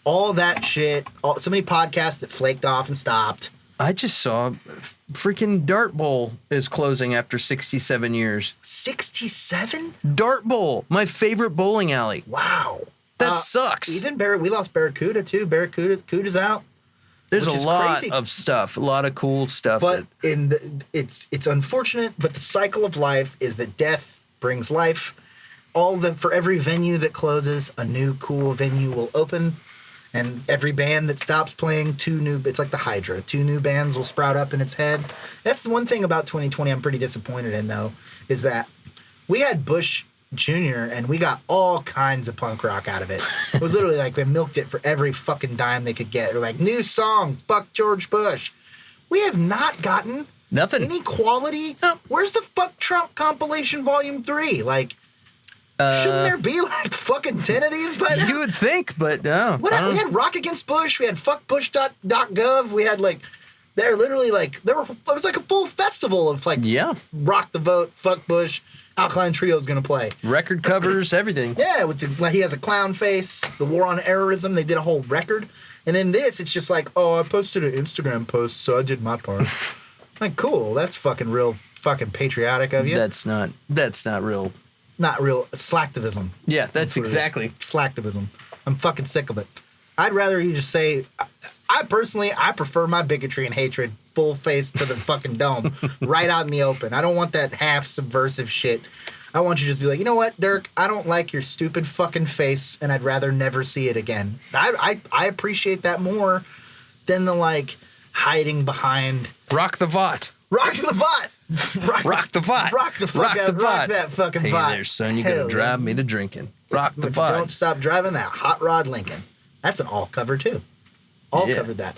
all that shit, so many podcasts that flaked off and stopped. I just saw freaking Dart Bowl is closing after 67 years. 67? Dart Bowl, my favorite bowling alley. Wow. That sucks. Even we lost Barracuda too. Barracuda's out. There's a lot of stuff, a lot of cool stuff. But it's unfortunate, but the cycle of life is that death brings life. For every venue that closes, a new cool venue will open. And every band that stops playing, it's like the Hydra. 2 new bands will sprout up in its head. That's the one thing about 2020 I'm pretty disappointed in, though, is that we had Bush Jr. and we got all kinds of punk rock out of it. It was literally like they milked it for every fucking dime they could get. They're like, new song, fuck George Bush. We have not gotten nothing. Any quality. No. Where's the Fuck Trump compilation volume 3? Like, shouldn't there be like fucking 10 of these by now? You would think, but no. We had Rock Against Bush. We had fuckbush.gov. We had like, they're literally like, it was like a full festival of like, Rock the Vote, Fuck Bush, Alkaline Trio's gonna play. Record covers, everything. Yeah, he has a clown face, the war on errorism, they did a whole record. And in this, it's just like, oh, I posted an Instagram post, so I did my part. Like, cool, that's fucking real fucking patriotic of you. That's not real. Not real slacktivism. Yeah, that's exactly. Slacktivism. I'm fucking sick of it. I'd rather you just say, I prefer my bigotry and hatred full face to the fucking dome, right out in the open. I don't want that half subversive shit. I want you to just be like, you know what, Dirk, I don't like your stupid fucking face, and I'd rather never see it again. I appreciate that more than the, like, hiding behind... Rock the Vot. Rock the Vot! Rock the Vot. Rock the fuck out. Rock that fucking Vot. Hey there, son, you gotta drive me to drinking. Rock the Vot. Don't stop driving that hot rod Lincoln. That's an all cover too. Covered that.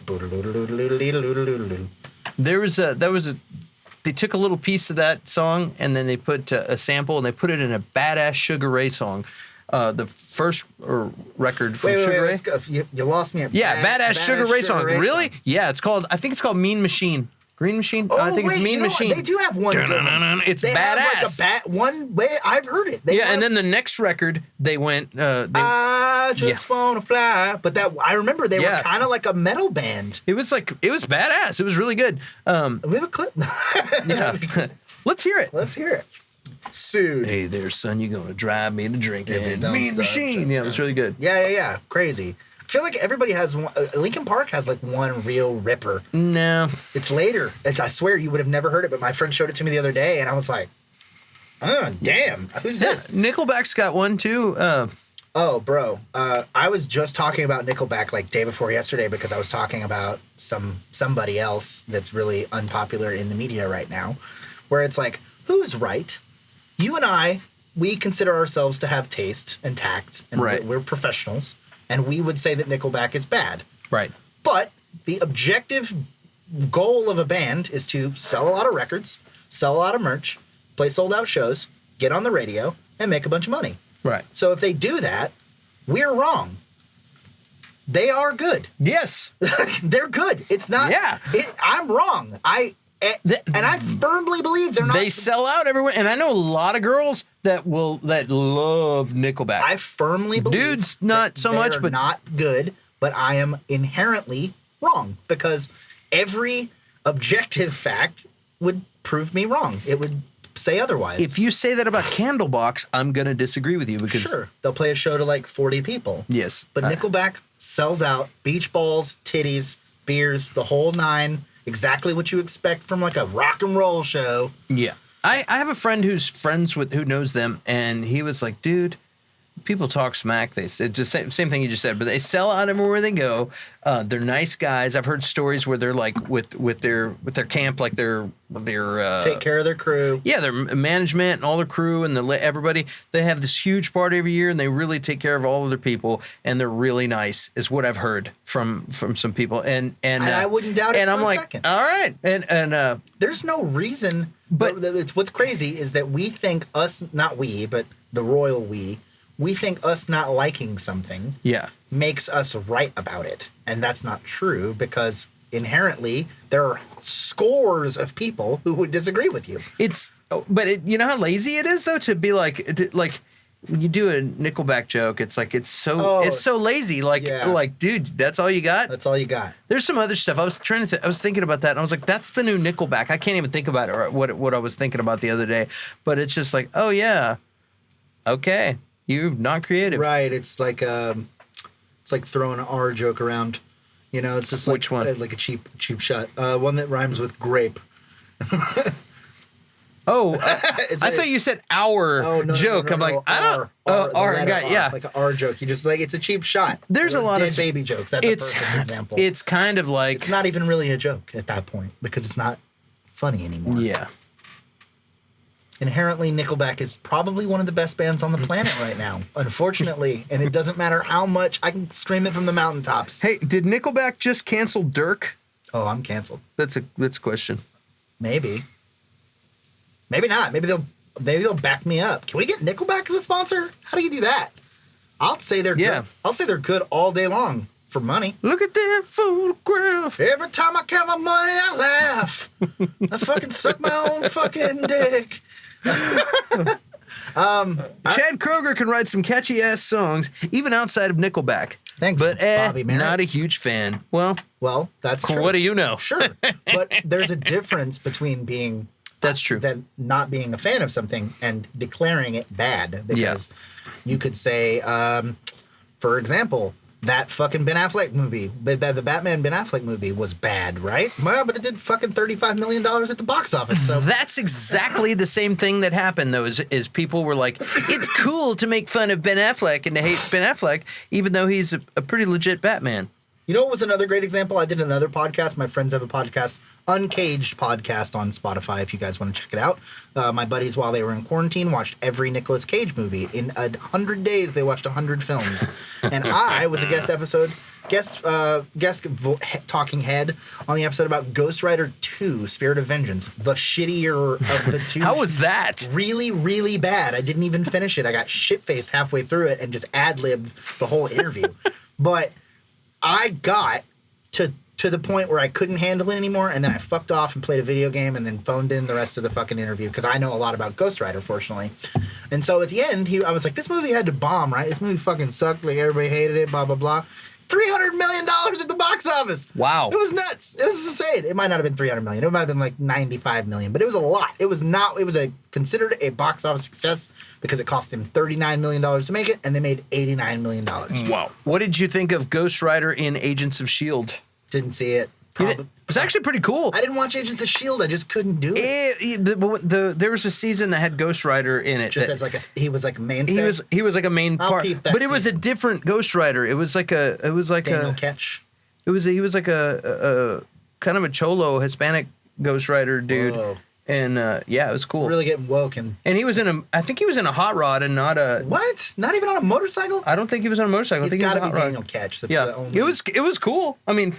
They took a little piece of that song and then they put a sample and they put it in a badass Sugar Ray song. The first record from Sugar Ray. Let's go. You lost me at badass Sugar Ray song. Really? Song. Yeah, I think it's called Mean Machine. Green Machine? Oh, I think it's Mean Machine. They do have one. It's they badass. Have like one way. I've heard it. And then the next record, they went. I just wanna fly. But I remember they were kind of like a metal band. It was badass. It was really good. We have a clip. Yeah. Let's hear it. Let's hear it. Sued. Hey there, son, you gonna drive me to drinking. Mean Machine. Yeah, it was really good. Yeah. Crazy. I feel like everybody has one. Linkin Park has like one real ripper. No. It's later. I swear you would have never heard it, but my friend showed it to me the other day, and I was like, oh, damn. Who's this? Nickelback's got one, too. Oh, bro. I was just talking about Nickelback like day before yesterday because I was talking about somebody else that's really unpopular in the media right now, where it's like, who's right? You and I, we consider ourselves to have taste and tact, and we're professionals. And we would say that Nickelback is bad. Right. But the objective goal of a band is to sell a lot of records, sell a lot of merch, play sold-out shows, get on the radio, and make a bunch of money. Right. So if they do that, we're wrong. They are good. Yes. They're good. It's not... Yeah. I'm wrong. And I firmly believe they're not... They sell out everywhere. And I know a lot of girls that love Nickelback. I firmly believe... Dudes, not so much, but... not good, but I am inherently wrong. Because every objective fact would prove me wrong. It would say otherwise. If you say that about Candlebox, I'm going to disagree with you because... Sure. They'll play a show to like 40 people. Yes. But Nickelback sells out. Beach balls, titties, beers, the whole nine... Exactly what you expect from like a rock and roll show. Yeah. I have a friend who knows them, and he was like, dude, people talk smack. They said just same thing you just said, but they sell out everywhere they go. They're nice guys. I've heard stories where they're like with their camp, like their take care of their crew. Yeah, their management and all their crew and everybody. They have this huge party every year, and they really take care of all of their people, and they're really nice, is what I've heard from some people. And I wouldn't doubt it. And for I'm a like, second. all right, and there's no reason. But it's what's crazy is that we think us, not we, but the royal we think us not liking something makes us right about it. And that's not true, because inherently there are scores of people who would disagree with you. You know how lazy it is though to be like when you do a Nickelback joke, it's like it's so lazy. Like dude, that's all you got? That's all you got. There's some other stuff. I was thinking about that, and I was like, that's the new Nickelback. I can't even think about it or what I was thinking about the other day. But it's just like, oh yeah, okay, you're not creative, right? It's like throwing an R joke around. You know, it's just like which one? Like a cheap shot. One that rhymes with grape. Oh, I thought you said our joke. No, I'm like, I don't. R, yeah, like an R joke. You just like it's a cheap shot. There's a lot dead of baby jokes. That's a perfect example. It's kind of like it's not even really a joke at that point because it's not funny anymore. Yeah. Inherently, Nickelback is probably one of the best bands on the planet right now, unfortunately, and it doesn't matter how much I can scream it from the mountaintops. Hey, did Nickelback just cancel Dirk? Oh, I'm canceled. That's a question. Maybe. Maybe not. Maybe they'll back me up. Can we get Nickelback as a sponsor? How do you do that? I'll say they're good. I'll say they're good all day long for money. Look at that photograph. Every time I count my money, I laugh. I fucking suck my own fucking dick. Chad Kroeger can write some catchy ass songs even outside of Nickelback. Thanks, but Bobby Merritt. Not a huge fan. Well, that's true. What do you know? Sure, but there's a difference between being that's true. Than not being a fan of something and declaring it bad. Because you could say, for example, that fucking Ben Affleck movie, the Batman Ben Affleck movie was bad, right? Well, but it did fucking $35 million at the box office. So that's exactly the same thing that happened, though, is people were like, it's cool to make fun of Ben Affleck and to hate Ben Affleck, even though he's a pretty legit Batman. You know what was another great example? I did another podcast. My friends have a podcast, Uncaged podcast on Spotify, if you guys want to check it out. My buddies, while they were in quarantine, watched every Nicolas Cage movie. In 100 days, they watched 100 films. And I was a guest talking head on the episode about Ghost Rider 2, Spirit of Vengeance, the shittier of the two. How was that? Really, really bad. I didn't even finish it. I got shit-faced halfway through it and just ad-libbed the whole interview. But I got to the point where I couldn't handle it anymore, and then I fucked off and played a video game and then phoned in the rest of the fucking interview because I know a lot about Ghost Rider, fortunately. And so at the end, I was like, this movie had to bomb, right? This movie fucking sucked. Like, everybody hated it, blah, blah, blah. $300 million at the box office. Wow. It was nuts. It was insane. It might not have been $300 million. It might have been like $95 million, but it was a lot. It was considered a box office success because it cost them $39 million to make it, and they made $89 million. Wow. What did you think of Ghost Rider in Agents of S.H.I.E.L.D.? Didn't see it. It was actually pretty cool. I didn't watch Agents of S.H.I.E.L.D. I just couldn't do it. There was a season that had Ghost Rider in it. Just as he was like a mainstay. He was like a main part, but it was a different Ghost Rider. It was like Daniel Ketch. He was like a kind of a cholo Hispanic Ghost Rider dude. Whoa. And it was cool. Really getting woke and he was I think he was in a hot rod and not a what? Not even on a motorcycle? I don't think he was on a motorcycle. It's got to be Daniel Ketch. That's the only. It was cool. I mean,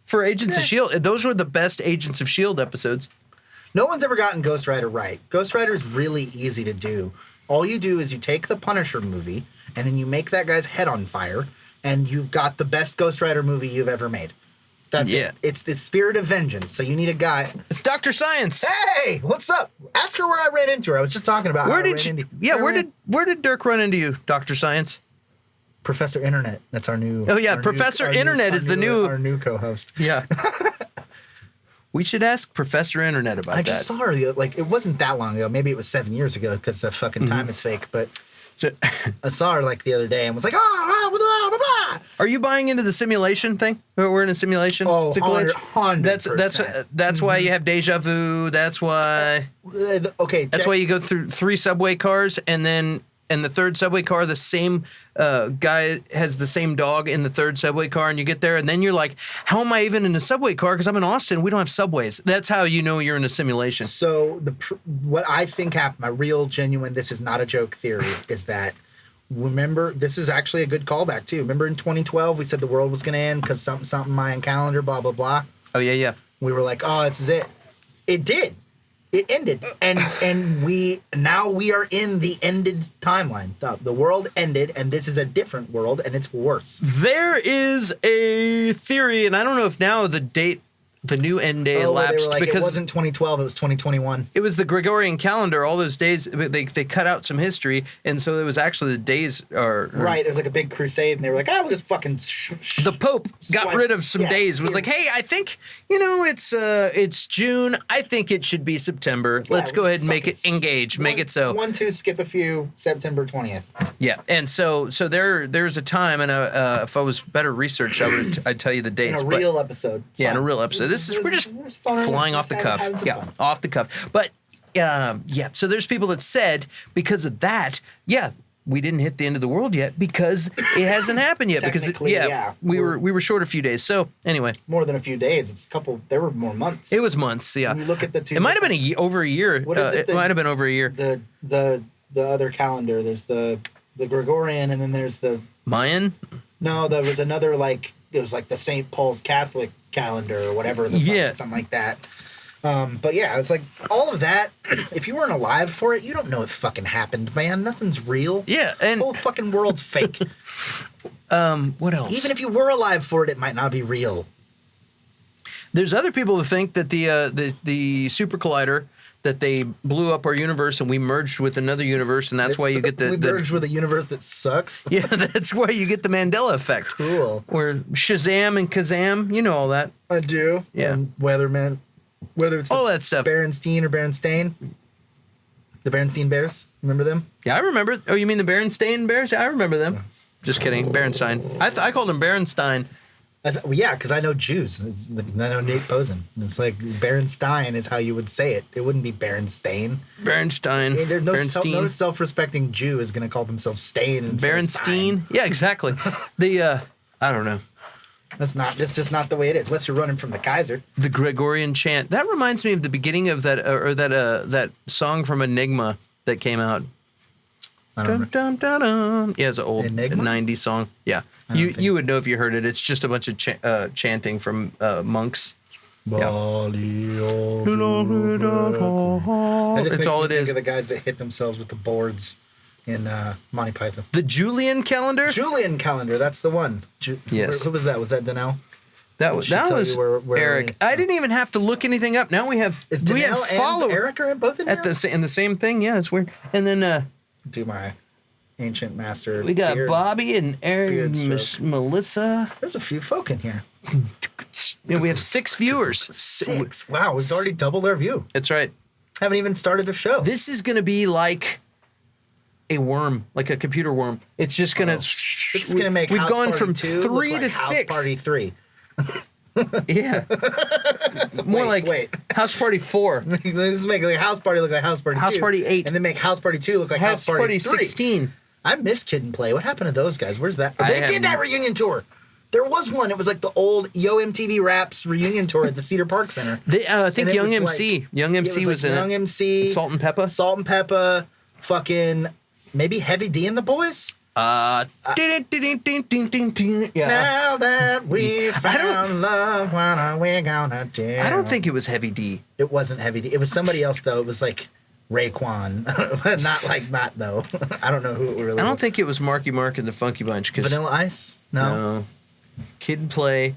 for Agents of S.H.I.E.L.D., those were the best Agents of S.H.I.E.L.D. episodes. No one's ever gotten Ghost Rider right. Ghost Rider is really easy to do. All you do is you take the Punisher movie and then you make that guy's head on fire, and you've got the best Ghost Rider movie you've ever made. That's it. It's the Spirit of Vengeance. So you need a guy. It's Dr. Science. Hey, what's up? Ask her where I ran into her. I was just talking about where did Dirk run into you, Dr. Science? Professor Internet. That's our new. Oh yeah, Professor Internet is our new co-host. Yeah. We should ask Professor Internet about that. I just saw her. It wasn't that long ago. Maybe it was 7 years ago because the fucking time is fake. But I saw her the other day and was like, blah, blah, blah. Are you buying into the simulation thing? We're in a simulation. Oh, 100%. That's why you have deja vu. That's why. Okay. That's why you go through 3 subway cars and then and the third subway car, the same guy has the same dog in the third subway car, and you get there, and then you're like, how am I even in a subway car? Because I'm in Austin. We don't have subways. That's how you know you're in a simulation. So what I think happened, my real genuine, this is not a joke theory, is that, remember, this is actually a good callback too. Remember in 2012, we said the world was going to end because something Mayan calendar, blah, blah, blah. Oh, yeah. We were like, oh, this is it. It did. It ended. And we are in the ended timeline. The world ended, and this is a different world, and it's worse. There is a theory, and I don't know if now the new end day elapsed, they were like, because it wasn't 2012, it was 2021. it was the Gregorian calendar. All those days, they cut out some history, and so it was actually the days are Right, there was like a big crusade, and they were like, we'll just fucking... The Pope got rid of some days. Was like, hey, I think, it's June. I think it should be September. Let's go ahead and make it engage. Make it so. 1, 2, skip a few, September 20th. Yeah, and so there's a time, and if I was better researched, I'd tell you the dates. In a real episode. It's Yeah, in fine. a real episode. We're just flying off the cuff. Yeah, fun. off the cuff. But so there's people that said because of that, we didn't hit the end of the world yet because it hasn't happened yet. Because Technically, we were short a few days. So anyway, more than a few days. It's a couple. There were more months. it was months. Yeah, When you look at the two. it might have been over a year. What is it it might have been over a year. The other calendar. There's the Gregorian, and then there's the Mayan. No, there was another it was like the St. Paul's Catholic calendar or whatever. Something like that. But yeah, it's like all of that. If you weren't alive for it, you don't know it fucking happened, man. Nothing's real. Yeah, and the whole fucking world's fake. what else? Even if you were alive for it, it might not be real. There's other people who think that the super collider, that they blew up our universe and we merged with another universe, and that's why you get we merged with a universe that sucks. Yeah, that's why you get the Mandela effect. Cool. Where Shazam and Kazam, you know all that. I do. Yeah. And whether it's All that stuff. Berenstein or Berenstain. The Berenstein Bears. Remember them? Yeah, I remember. Oh, you mean the Berenstain Bears? Yeah, I remember them. Just kidding. Berenstein. I called them Berenstein. Yeah, because I know Jews. I know Nate Posen. It's like Berenstein is how you would say it. It wouldn't be Berenstain. Bernstein. There's no Bernstein. self-respecting Jew is going to call themselves Stain. Berenstein. Yeah, exactly. I don't know. That's just not the way it is. Unless you're running from the Kaiser. The Gregorian chant. That reminds me of the beginning of that song from Enigma that came out. I don't Dum, know. dum, dum, dum. Yeah, it's an old Enigma? 90s song. Yeah. You would know if you heard it. It's just a bunch of chanting from monks. That just It's makes all me it think is. of the guys that hit themselves with the boards in Monty Python. The Julian calendar? Julian calendar, that's the one. Yes. Who was that? Was that Danelle? That was Should tell you where Eric. it is. I didn't even have to look anything up. Now we have Is we have Danelle followers and Eric are both in at there? in the same thing. Yeah, it's weird. And then Do my ancient master. we got beard. Bobby and Eric, beard and stroke. Melissa. There's a few folk in here. Yeah, we have 6 viewers. 6. Wow, we've already doubled our view. That's right. Haven't even started the show. This is going to be like a worm, like a computer worm. It's just going to. This is gonna make. We've House gone Party from 2 3 look to like 6. House Party 3. Yeah. More Wait. House Party 4. Let's make like House Party look like House Party 2. House Party 8. And then make House Party 2 look like House Party 3. 16. I miss Kid and Play. What happened to those guys? Where's that? I They haven't- did that reunion tour. There was one. It was like the old Yo MTV Raps reunion tour at the Cedar Park Center. I think And it Young was MC. like- Young MC was like in Young it. MC. Salt and Peppa. Salt and Peppa. Fucking maybe Heavy D and the Boys. Yeah. Now that we found love, what are we gonna do? I don't think it was Heavy D. It wasn't Heavy D. It was somebody else though. It was like Raekwon. not though. I don't know who it really I don't was. think it was Marky Mark and the Funky Bunch. Vanilla Ice? No. Kid and Play.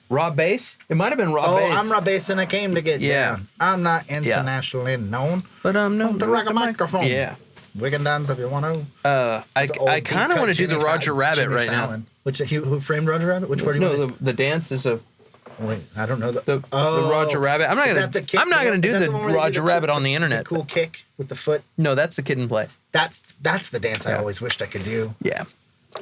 Rob Bass? It might have been Rob Oh, Bass. I'm Rob Bass and I came to get Yeah. down. I'm not internationally known. But I'm known To rock a microphone. Yeah. We can dance if you want to. I kind of want to do the Roger Rabbit right now. Which who framed Roger Rabbit? Which part do you No, want? the dance is a Wait, I don't know the Roger Rabbit. I'm not gonna do the Roger Rabbit on the internet. Cool kick with the foot. No, that's the Kid and Play. That's the dance I always wished I could do. Yeah.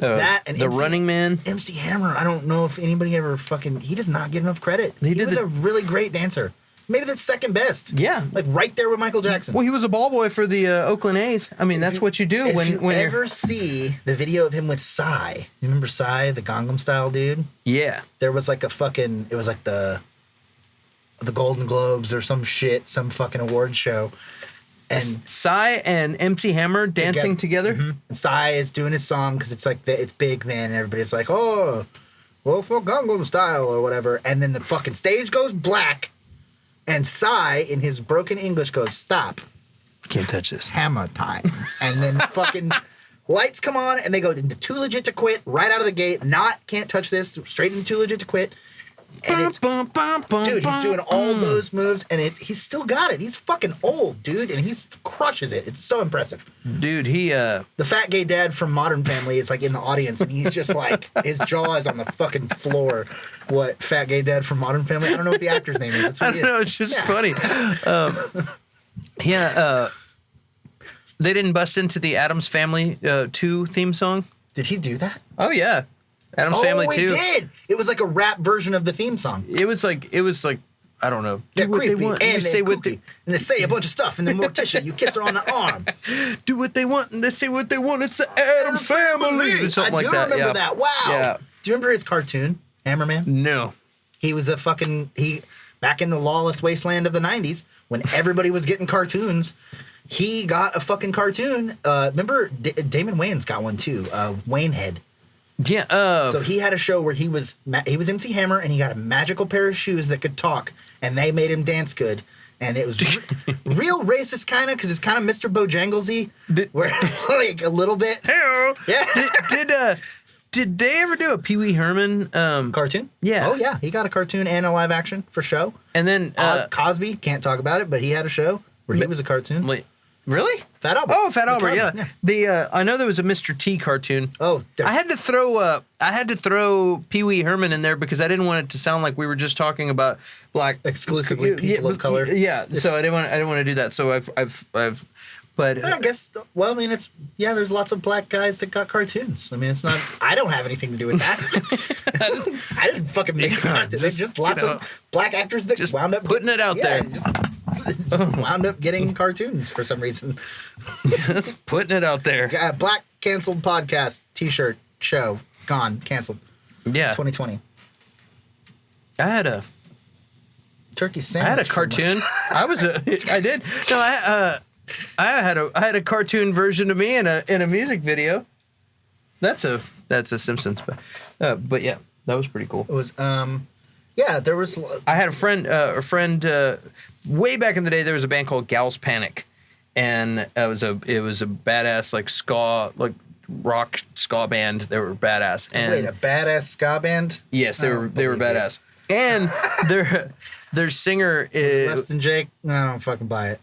That and the MC Running Man. MC Hammer. I don't know if anybody ever fucking. He does not get enough credit. He did was the- a really great dancer. Maybe that's second best. Yeah. Like right there with Michael Jackson. Well, he was a ball boy for the Oakland A's. I mean, that's what you do if when you you're... ever see the video of him with Psy, you remember Psy, the Gangnam Style dude? Yeah. There was like it was like the Golden Globes or some shit, some fucking award show. And Psy and MC Hammer dancing together. Mm-hmm. And Psy is doing his song because it's like it's big then, and everybody's like, oh, well, for Gangnam Style or whatever. And then the fucking stage goes black, and Psy in his broken English goes, stop. Can't touch this. Hammer time. And then fucking lights come on, and they go into Too Legit to Quit right out of the gate. Can't touch this. Straight into Too Legit to Quit. And it's, dude, he's doing all those moves, and he's still got it. He's fucking old, dude, and he crushes it. It's so impressive. Dude, the fat gay dad from Modern Family is like in the audience, and he's just like his jaw is on the fucking floor. What, fat gay dad from Modern Family? I don't know what the actor's name is. That's what I don't know. It's just funny. They didn't bust into the Addams Family 2 theme song. Did he do that? Oh yeah, Addams Family 2. Oh, he did. It was like a rap version of the theme song. It was like I don't know. They're Do what creepy, they want. and You they're say what kooky, and they say a bunch of stuff, and then Morticia, you kiss her on the arm. do what they want, and they say what they want. It's the Addams Family. Or something like that. I do remember that. Wow. Yeah. Do you remember his cartoon, Hammerman? No. He was back in the lawless wasteland of the 90s, when everybody was getting cartoons, he got a fucking cartoon. Remember, Damon Wayans got one too, Wayne Head. Yeah. So he had a show where he was MC Hammer, and he got a magical pair of shoes that could talk, and they made him dance good. And it was real racist kind of, because it's kind of Mr. Bojanglesy, where like a little bit. Hey-o. Yeah. Did they ever do a Pee Wee Herman cartoon? Yeah. Oh yeah, he got a cartoon and a live action for show. And then Cosby, can't talk about it, but he had a show where he was a cartoon. Wait, really? Fat Albert. Oh, Fat Albert. Cosby, Yeah. I know there was a Mr. T cartoon. Oh, I had to throw Pee Wee Herman in there because I didn't want it to sound like we were just talking about black exclusively people of color. Yeah. So I didn't want to do that. So but I guess. Well, I mean, there's lots of black guys that got cartoons. I mean, it's not. I don't have anything to do with that. I didn't fucking make the cartoon. There's just lots of black actors that just wound up putting it out there. Just wound up getting cartoons for some reason. Just putting it out there. Black canceled podcast T-shirt show gone canceled. Yeah. 2020. I had a turkey sandwich. I had a cartoon. I did. No, I had a cartoon version of me in a music video. That's a Simpsons, but yeah, that was pretty cool. It was there was. I had a friend way back in the day. There was a band called Gals Panic, and it was a badass like ska like rock ska band. They were badass. And wait, a badass ska band? Yes, they were badass. And their singer is less than Jake. No, I don't fucking buy it.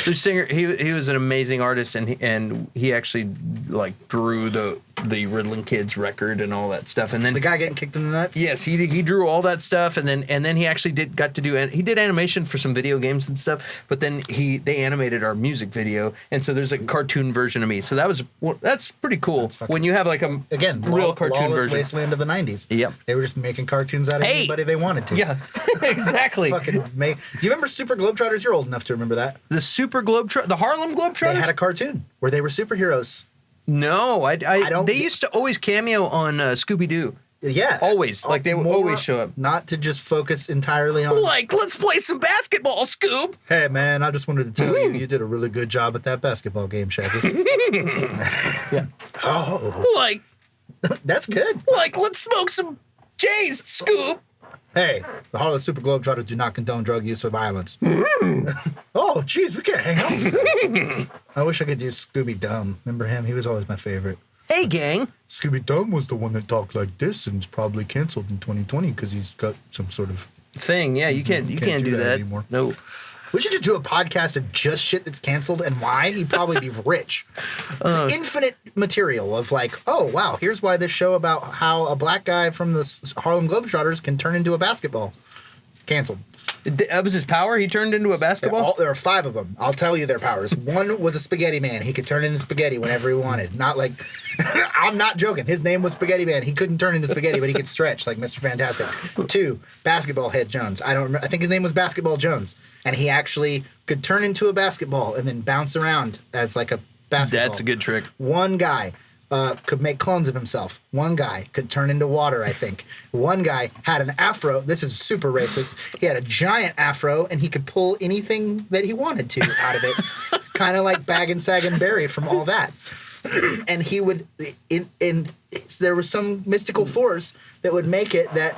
The singer, he was an amazing artist, and he actually like drew the Riddlin' Kids record and all that stuff. And then the guy getting kicked in the nuts. Yes, he drew all that stuff, and then he actually did animation for some video games and stuff. But then they animated our music video, and so there's a cartoon version of me. So that's pretty cool when you have like a real cartoon version. Wasteland of the 90s. Yep, they were just making cartoons out of anybody they wanted to. Yeah, exactly. Do you remember Super Globetrotters? You're old enough to remember that. The Harlem Globetrotters? They had a cartoon where they were superheroes. No, I don't. They used to always cameo on Scooby Doo. Yeah, always. Like they would always show up. Not to just focus entirely on. Like, let's play some basketball, Scoob. Hey man, I just wanted to tell you did a really good job at that basketball game, Shaggy. Yeah. Oh. Like. That's good. Like, let's smoke some J's, Scoob. Hey, the Harlem Super Globetrotters do not condone drug use or violence. Oh, jeez, we can't hang out. I wish I could do Scooby Dumb. Remember him? He was always my favorite. Hey, gang. Scooby Dumb was the one that talked like this and is probably canceled in 2020 because he's got some sort of thing. Yeah, you can't do that anymore. No. We should just do a podcast of just shit that's canceled and why. He'd probably be rich. Infinite material of like, oh, wow, here's why this show about how a black guy from the Harlem Globetrotters can turn into a basketball. Canceled. That was his power? He turned into a basketball? There are 5 of them. I'll tell you their powers. One was a spaghetti man. He could turn into spaghetti whenever he wanted. Not like, I'm not joking. His name was Spaghetti Man. He couldn't turn into spaghetti, but he could stretch like Mr. Fantastic. 2, Basketball Head Jones. I don't remember. I think his name was Basketball Jones. And he actually could turn into a basketball and then bounce around as like a basketball. That's a good trick. One guy could make clones of himself. One guy could turn into water, I think. One guy had an afro. This is super racist. He had a giant afro, and he could pull anything that he wanted to out of it. Kind of like Bag and Sag and Barry from All That. And he would, there was some mystical force that would make it that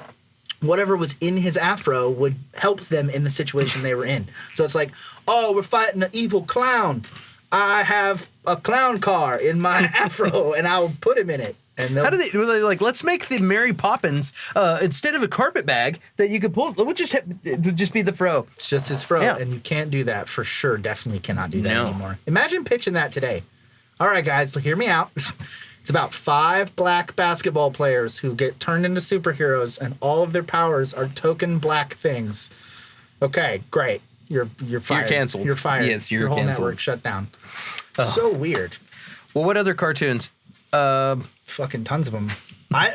whatever was in his afro would help them in the situation they were in. So it's like, oh, we're fighting an evil clown. I have a clown car in my afro, and I'll put him in it. And how do they like? Let's make the Mary Poppins instead of a carpet bag that you could pull. It would just be the fro. It's just his fro, Yeah. and you can't do that for sure. Definitely cannot do that anymore. Imagine pitching that today. All right, guys, so hear me out. It's about 5 black basketball players who get turned into superheroes, and all of their powers are token black things. Okay, great. You're fired. You're canceled. You're fired. Yes, you're Your whole canceled. network shut down. So weird. Well, what other cartoons? Fucking tons of them.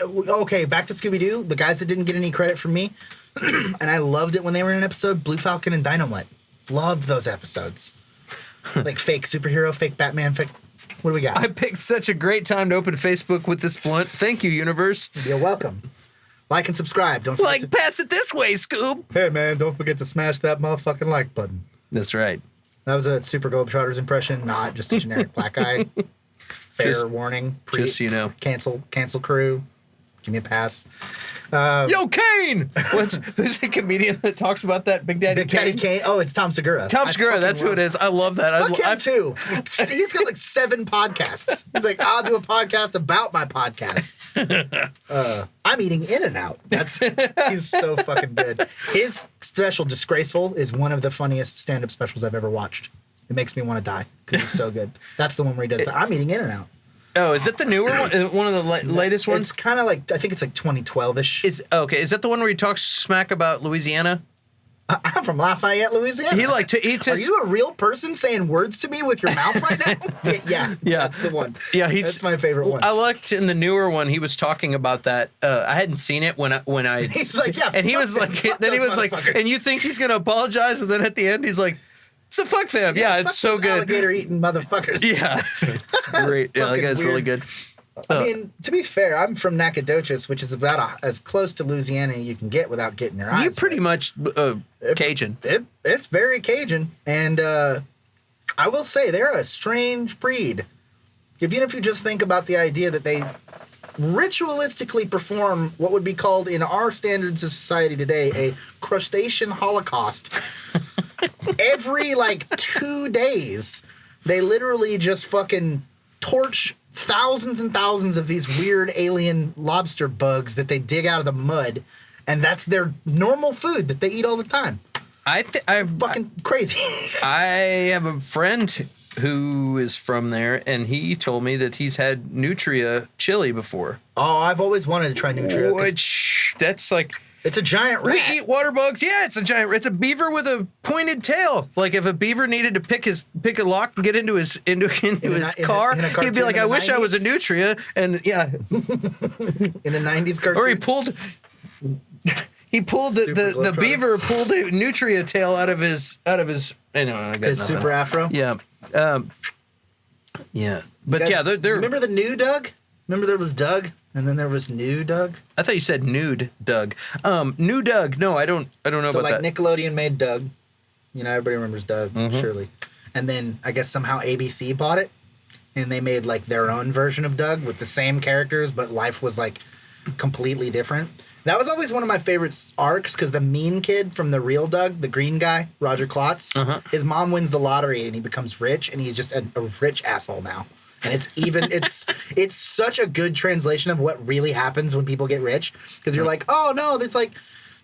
Okay, back to Scooby-Doo. The guys that didn't get any credit from me, and I loved it when they were in an episode, Blue Falcon and Dynamite. Loved those episodes. Like fake superhero, fake Batman, fake... What do we got? I picked such a great time to open Facebook with this blunt. Thank you, universe. You're welcome. Like and subscribe. Don't forget Pass it this way, Scoob. Hey, man, don't forget to smash that motherfucking like button. That's right. That was a Super Globetrotters impression, not just a generic black guy. Fair warning. Just so you know. Cancel crew. Give me a pass. Yo, Kane! Who's the comedian that talks about that? Big Daddy Big Daddy Kane. Oh, it's Tom Segura. Tom Segura, that's who it is. I love that. Fuck him too. He's got like 7 podcasts. He's like, I'll do a podcast about my podcast. I'm eating In-N-Out. He's so fucking good. His special, Disgraceful, is one of the funniest stand-up specials I've ever watched. It makes me want to die because he's so good. That's the one where he does that. I'm eating In-N-Out. Oh, is it the newer one? One of the latest ones? It's kind of like, I think it's like 2012-ish. Is that the one where he talks smack about Louisiana? I'm from Lafayette, Louisiana. Are you a real person saying words to me with your mouth right now? yeah, that's the one. Yeah, that's my favorite one. I liked in the newer one. He was talking about that. I hadn't seen it when I. He's like, yeah, and he was like, then he was like, and you think he's gonna apologize, and then at the end he's like, so fuck them. Yeah, it's so good. Alligator eating motherfuckers. Yeah, it's great. Yeah, that guy's really good. I mean, to be fair, I'm from Nacogdoches, which is about as close to Louisiana you can get without getting your eyes. You're pretty much Cajun. It's very Cajun, and I will say they're a strange breed. Even if you just think about the idea that they ritualistically perform what would be called in our standards of society today a crustacean holocaust. Every, 2 days, they literally just fucking torch thousands and thousands of these weird alien lobster bugs that they dig out of the mud, and that's their normal food that they eat all the time. I'm fucking crazy. I have a friend who is from there, and he told me that he's had nutria chili before. Oh, I've always wanted to try nutria. Which, that's like... It's a giant rat. We eat water bugs. Yeah, it's a beaver with a pointed tail. Like if a beaver needed to pick a lock and get into his car, he'd be like, "I wish I was a nutria." And yeah, in a '90s cartoon. Or he pulled the beaver pulled a nutria tail out of his. I got his super afro. Yeah, yeah. But guys, yeah, they're. Remember the new Doug? Remember there was Doug, and then there was new Doug. I thought you said nude Doug. New Doug. No, I don't know about that. So like Nickelodeon made Doug. You know, everybody remembers Doug, surely. And then I guess somehow ABC bought it, and they made like their own version of Doug with the same characters, but life was like completely different. That was always one of my favorite arcs because the mean kid from the real Doug, the green guy, Roger Klotz, his mom wins the lottery and he becomes rich, and he's just a rich asshole now. And it's such a good translation of what really happens when people get rich, because you're like, oh no, there's like,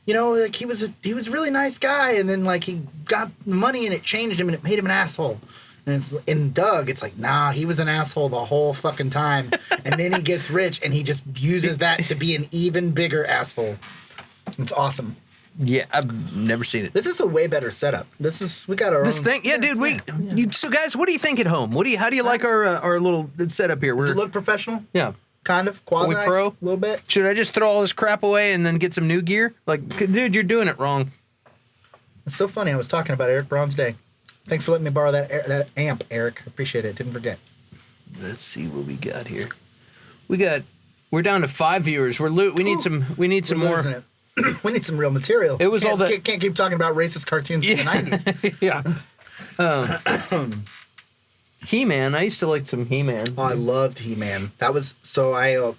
you know, like he was a really nice guy, and then like he got money and it changed him and it made him an asshole. And it's in Doug, it's like, nah, he was an asshole the whole fucking time, and then he gets rich and he just uses that to be an even bigger asshole. It's awesome. Yeah, I've never seen it. This is a way better setup. We got our This own thing, yeah, dude. So guys, what do you think at home? How do you like our little setup here? Does it look professional? Yeah. Kind of quasi, pro? a little bit. Should I just throw all this crap away and then get some new gear? Like, dude, you're doing it wrong. It's so funny. I was talking about Eric Braun today. Thanks for letting me borrow that amp, Eric. Appreciate it. Didn't forget. Let's see what we got here. We're down to 5 viewers. We need some more. Losing it. We need some real material. It was can't keep talking about racist cartoons from the 90s. Yeah. He-Man. I used to like some He-Man. Oh, I loved He-Man. That was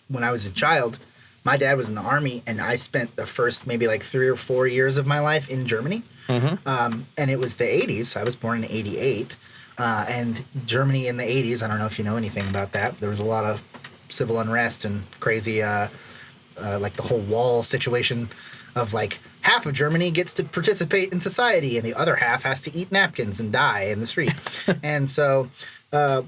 when I was a child, my dad was in the army, and I spent the first maybe like 3 or 4 years of my life in Germany. And it was the 80s. I was born in 88. And Germany in the 80s, I don't know if you know anything about that. There was a lot of civil unrest and crazy, like the whole wall situation of like half of Germany gets to participate in society and the other half has to eat napkins and die in the street. And so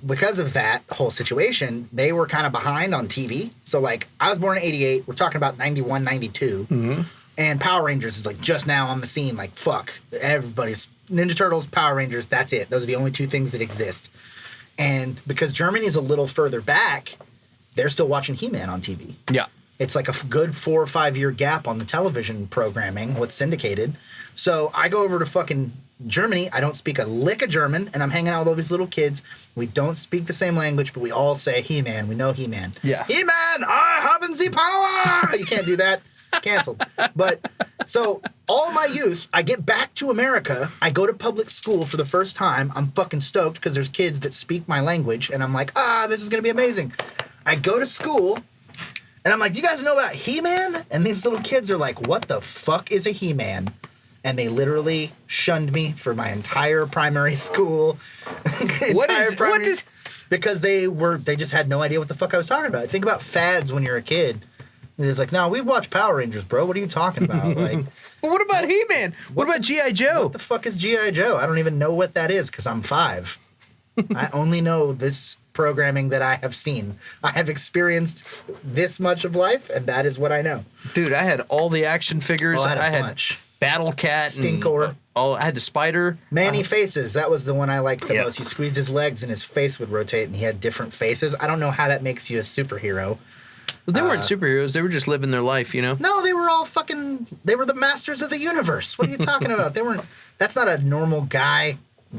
because of that whole situation, they were kind of behind on TV. So like I was born in 88. We're talking about 91, 92. And Power Rangers is like just now on the scene. Like, fuck. Everybody's Ninja Turtles, Power Rangers, that's it. Those are the only two things that exist. And because Germany's a little further back, they're still watching He-Man on TV. Yeah. It's like a good 4 or 5 year gap on the television programming, what's syndicated. So I go over to fucking Germany. I don't speak a lick of German, and I'm hanging out with all these little kids. We don't speak the same language, but we all say He-Man. We know He-Man. Yeah. He-Man, I haven't the power. You can't do that. Canceled. But so all my youth, I get back to America. I go to public school for the first time. I'm fucking stoked because there's kids that speak my language, and I'm like, this is going to be amazing. I go to school, and I'm like, do you guys know about He-Man? And these little kids are like, what the fuck is a He-Man? And they literally shunned me for my entire primary school. Because they just had no idea what the fuck I was talking about. Think about fads when you're a kid. And it's like, no, we watch Power Rangers, bro. What are you talking about? Like, well, what about He-Man? What about G.I. Joe? What the fuck is G.I. Joe? I don't even know what that is because I'm 5. I only know this programming that I have seen. I have experienced this much of life, and that is what I know. Dude, I had all the action figures. Oh, I had Battle Cat. Stinkor. I had the Spider. Manny Faces. That was the one I liked the most. He squeezed his legs and his face would rotate, and he had different faces. I don't know how that makes you a superhero. Well, they weren't superheroes. They were just living their life, you know? No, they were all they were the masters of the universe. What are you talking about? That's not a normal guy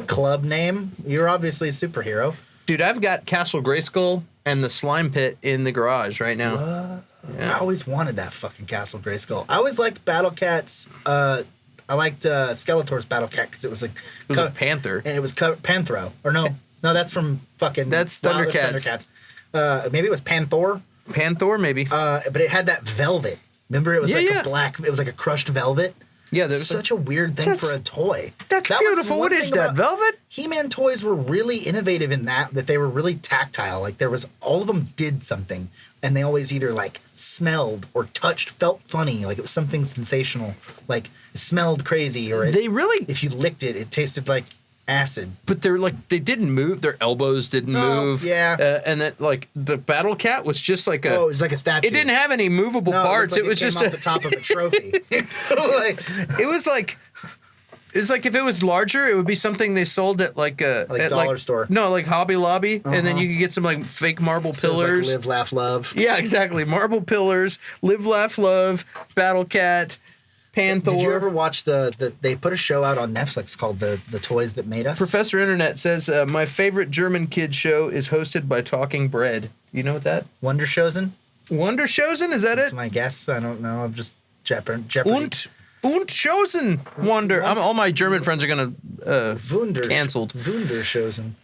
club name. You're obviously a superhero. Dude, I've got Castle Grayskull and the Slime Pit in the garage right now. Yeah. I always wanted that fucking Castle Grayskull. I always liked Battle Cat's, I liked Skeletor's Battle Cat because it was like... It was a panther. And it was Panthro. Or no, that's from fucking... That's Thundercats. Maybe it was Panthor. Panthor, maybe. But it had that velvet. Remember, it was a black. It was like a crushed velvet. Yeah, there's such a weird thing for a toy. That's beautiful. What is that? Velvet? He-Man toys were really innovative in that they were really tactile. Like all of them did something, and they always either like smelled or touched, felt funny. Like it was something sensational. Like it smelled crazy, or if you licked it, it tasted like acid. But they didn't move. Their elbows didn't move. Yeah. And that the Battle Cat was just like it was like a statue. It didn't have any movable parts. It was came just off the top of a trophy. It was like if it was larger, it would be something they sold at like a dollar store. No, like Hobby Lobby, and then you could get some like fake marble pillars. Like Live, Laugh, Love. Yeah, exactly. Marble pillars, Live, Laugh, Love, Battle Cat. Panther. Did you ever watch they put a show out on Netflix called the Toys That Made Us? Professor Internet says, my favorite German kids show is hosted by Talking Bread. You know what that? Wonder Chosen? Wonder Chosen? Is that That's it? my guess. I don't know. I'm just Jeopardy. Und Chosen. Wonder. All my German friends are going to canceled. Wunder Chosen.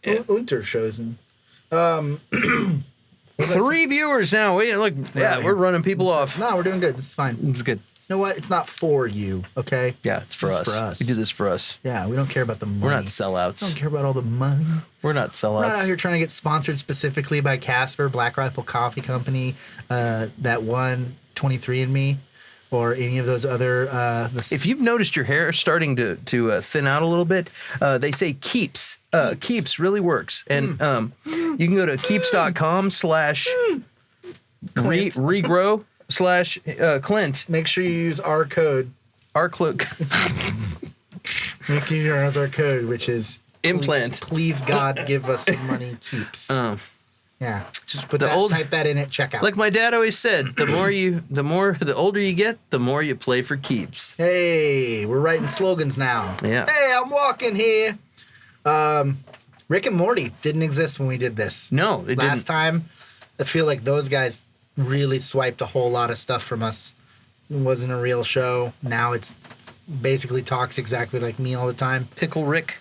Unter Chosen. 3 viewers now. We're running people off. No, we're doing good. This is fine. It's good. You know what? It's not for you, okay? Yeah, it's for us. We do this for us. Yeah, we don't care about the money. We're not sellouts. We don't care about all the money. We're not sellouts. We're not out here trying to get sponsored specifically by Casper, Black Rifle Coffee Company, that one, 23andMe, or any of those other... If you've noticed your hair starting to thin out a little bit, they say Keeps. Keeps really works. And you can go to keeps.com/regrow. Clint. Make sure you use our code. Our cloak. Make sure you use our code, which is Implant. Please God, give us some money, keeps. Yeah, just put type that in at checkout. Like my dad always said, the older you get, the more you play for keeps. Hey, we're writing slogans now. Yeah. Hey, I'm walking here. Rick and Morty didn't exist when we did this. No, it Last time, I feel like those guys really swiped a whole lot of stuff from us. It wasn't a real show. Now it's basically talks exactly like me all the time. Pickle Rick.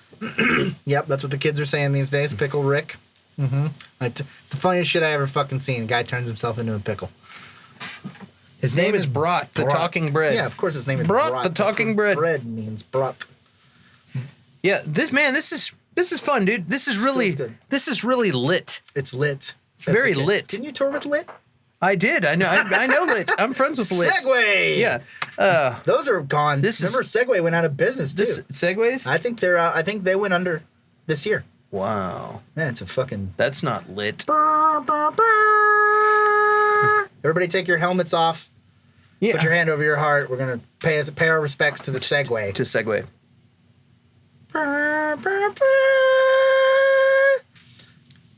Yep, that's what the kids are saying these days. Pickle Rick. Mm-hmm. It's the funniest shit I ever fucking seen. Guy turns himself into a pickle. His name is Brat, the talking bread. Yeah, of course his name is Brat, Brat. the talking bread. Bread means brat. Yeah, this is fun, dude. This is really lit. It's lit. It's very lit. Didn't you tour with Lit? I did. I know lit. I'm friends with lit. Segway. Yeah. Those are gone. Remember, Segway went out of business too. Segways? I think they're out. I think they went under this year. Wow. Man, it's a fucking. That's not lit. Everybody, take your helmets off. Yeah. Put your hand over your heart. We're gonna pay our respects to the Segway. To Segway.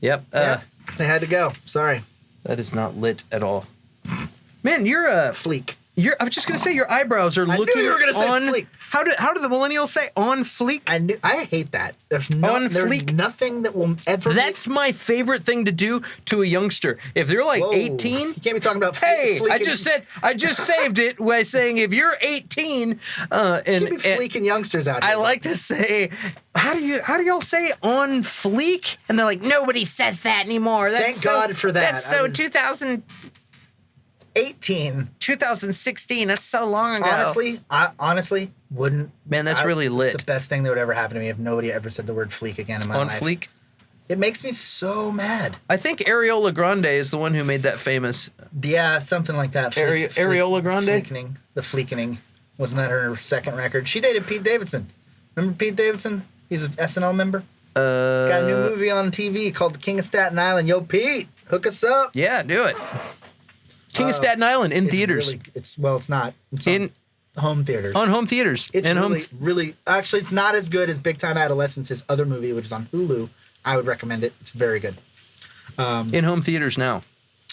Yep. Yeah, they had to go. Sorry. That is not lit at all. Man, you're a Fleek. I was just gonna say your eyebrows are I looking knew you were gonna say on. fleek. How do the millennials say on fleek? I hate that. There's On there's fleek. nothing that will ever. That's my favorite thing to do to a youngster. If they're like Whoa. 18, You can't be talking about. hey, fleeking. I just saved it by saying if you're 18, You can't be and fleeking youngsters out here. I like to say, how do y'all say on fleek? And they're like, nobody says that anymore. Thank God for that. That's so 2016. That's so long ago. I honestly wouldn't. Man, that's really lit. It's the best thing that would ever happen to me if nobody ever said the word fleek again in my On life. fleek. It makes me so mad. I think Ariola Grande is the one who made that famous. Yeah, something like that. Ariola Grande? Fleekening. The Fleekening. Wasn't that her second record? She dated Pete Davidson. Remember Pete Davidson? He's an SNL member. Got a new movie on TV called The King of Staten Island. Yo, Pete, hook us up. Yeah, do it. King of Staten Island in It's theaters. Really, it's not. It's In home theaters. on home theaters. It's and really. Actually, it's not as good as Big Time Adolescence, his other movie, which is on Hulu. I would recommend it. It's very good. in home theaters now.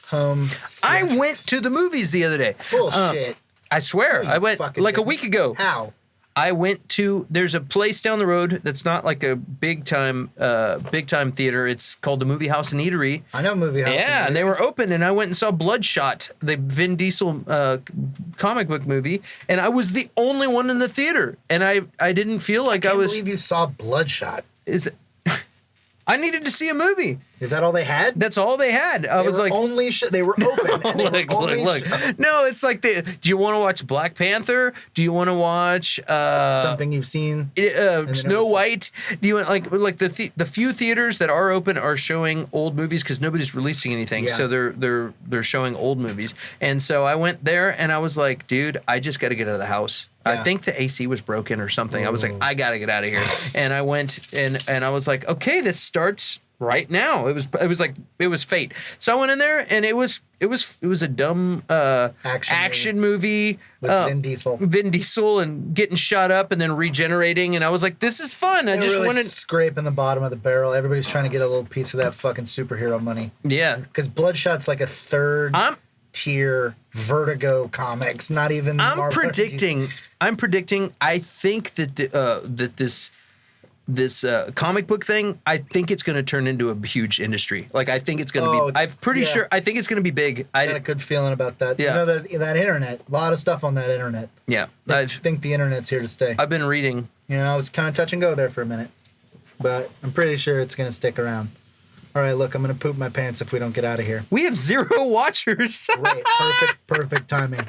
Home. I went to the movies the other day. Bullshit. I swear, You I went fucking like a didn't. week ago. How? I went to there's a place down the road that's not like a big time theater. It's called the Movie House and Eatery. I know movie house. Yeah, and they were open, and I went and saw Bloodshot, the Vin Diesel comic book movie, and I was the only one in the theater, and I didn't feel like I I was. believe you saw Bloodshot. I needed to see a movie. Is that all they had? That's all they had. I was like, they were open. And they were only look. No, it's like do you want to watch Black Panther? Do you want to watch something you've seen. Snow White? Do you want like the few theaters that are open are showing old movies because nobody's releasing anything, Yeah. so they're showing old movies. And so I went there and I was like, dude, I just got to get out of the house. I Yeah. think the AC was broken or something. I was like, I got to get out of here. And I went and I was like, okay, this starts right now. It was fate. So I went in there and it was a dumb action movie With Vin Diesel. Vin Diesel and getting shot up and then regenerating, and I was like, this is fun. I They're just really wanted scraping the bottom of the barrel. Everybody's trying to get a little piece of that fucking superhero money. yeah. Because Bloodshot's like a third tier Vertigo comics. Not even. I'm Marvel. predicting. I think that this comic book thing, I think it's going to turn into a huge industry. Like, I think it's going to be. I'm pretty sure. I think it's going to be big. I got a good feeling about that. Yeah. You know that internet. A lot of stuff on that internet. Yeah. I think the internet's here to stay. I've been reading. You know, it's kind of touch and go there for a minute, but I'm pretty sure it's going to stick around. All right, look, I'm going to poop my pants if we don't get out of here. We have 0 watchers. Great. Perfect timing.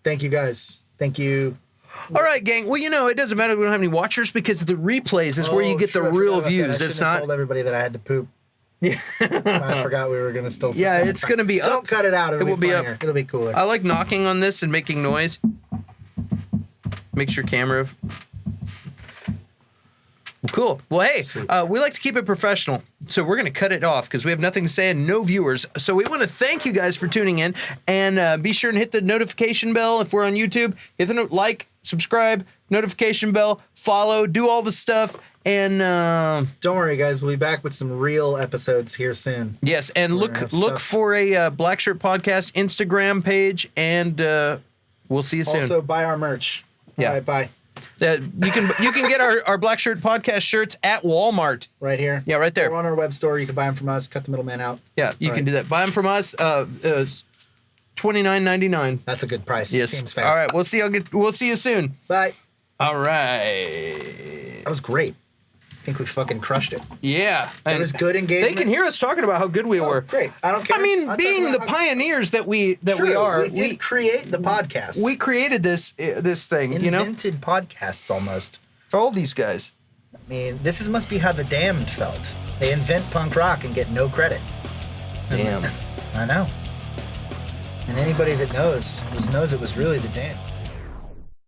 Thank you, guys. Thank you. All right, gang. Well, it doesn't matter if we don't have any watchers because the replays is where you get the real views. It's not. I told everybody that I had to poop. Yeah. I forgot we were going to still. Yeah, it's going to be up. Don't cut it out. It will be up. funnier. It'll be cooler. I like knocking on this and making noise. Makes your camera. Cool. Well, hey, we like to keep it professional, so we're going to cut it off because we have nothing to say and no viewers. So we want to thank you guys for tuning in, and be sure and hit the notification bell if we're on YouTube. Hit the like, subscribe, notification bell, follow, do all the stuff, and don't worry, guys. We'll be back with some real episodes here soon. Yes, and look for a Black Shirt Podcast Instagram page, and we'll see you soon. Also, buy our merch. Yeah. All right, bye. You can get our Black Shirt Podcast shirts at Walmart. Right here. Yeah, right there. We're on our web store. You can buy them from us. Cut the middleman out. Yeah, you can do that. Buy them from us. $29.99. That's a good price. Yes. Seems fair. All right. We'll see you soon. Bye. All right. That was great. I think we fucking crushed it. Yeah. It was good engagement. They can hear us talking about how good we were. Great. I don't care. I mean, being the pioneers that we are, we did create the podcast. We created this thing. Invented podcasts almost. All these guys. I mean, this must be how the Damned felt. They invent punk rock and get no credit. Damn. I know. And anybody that knows it was really the Damned.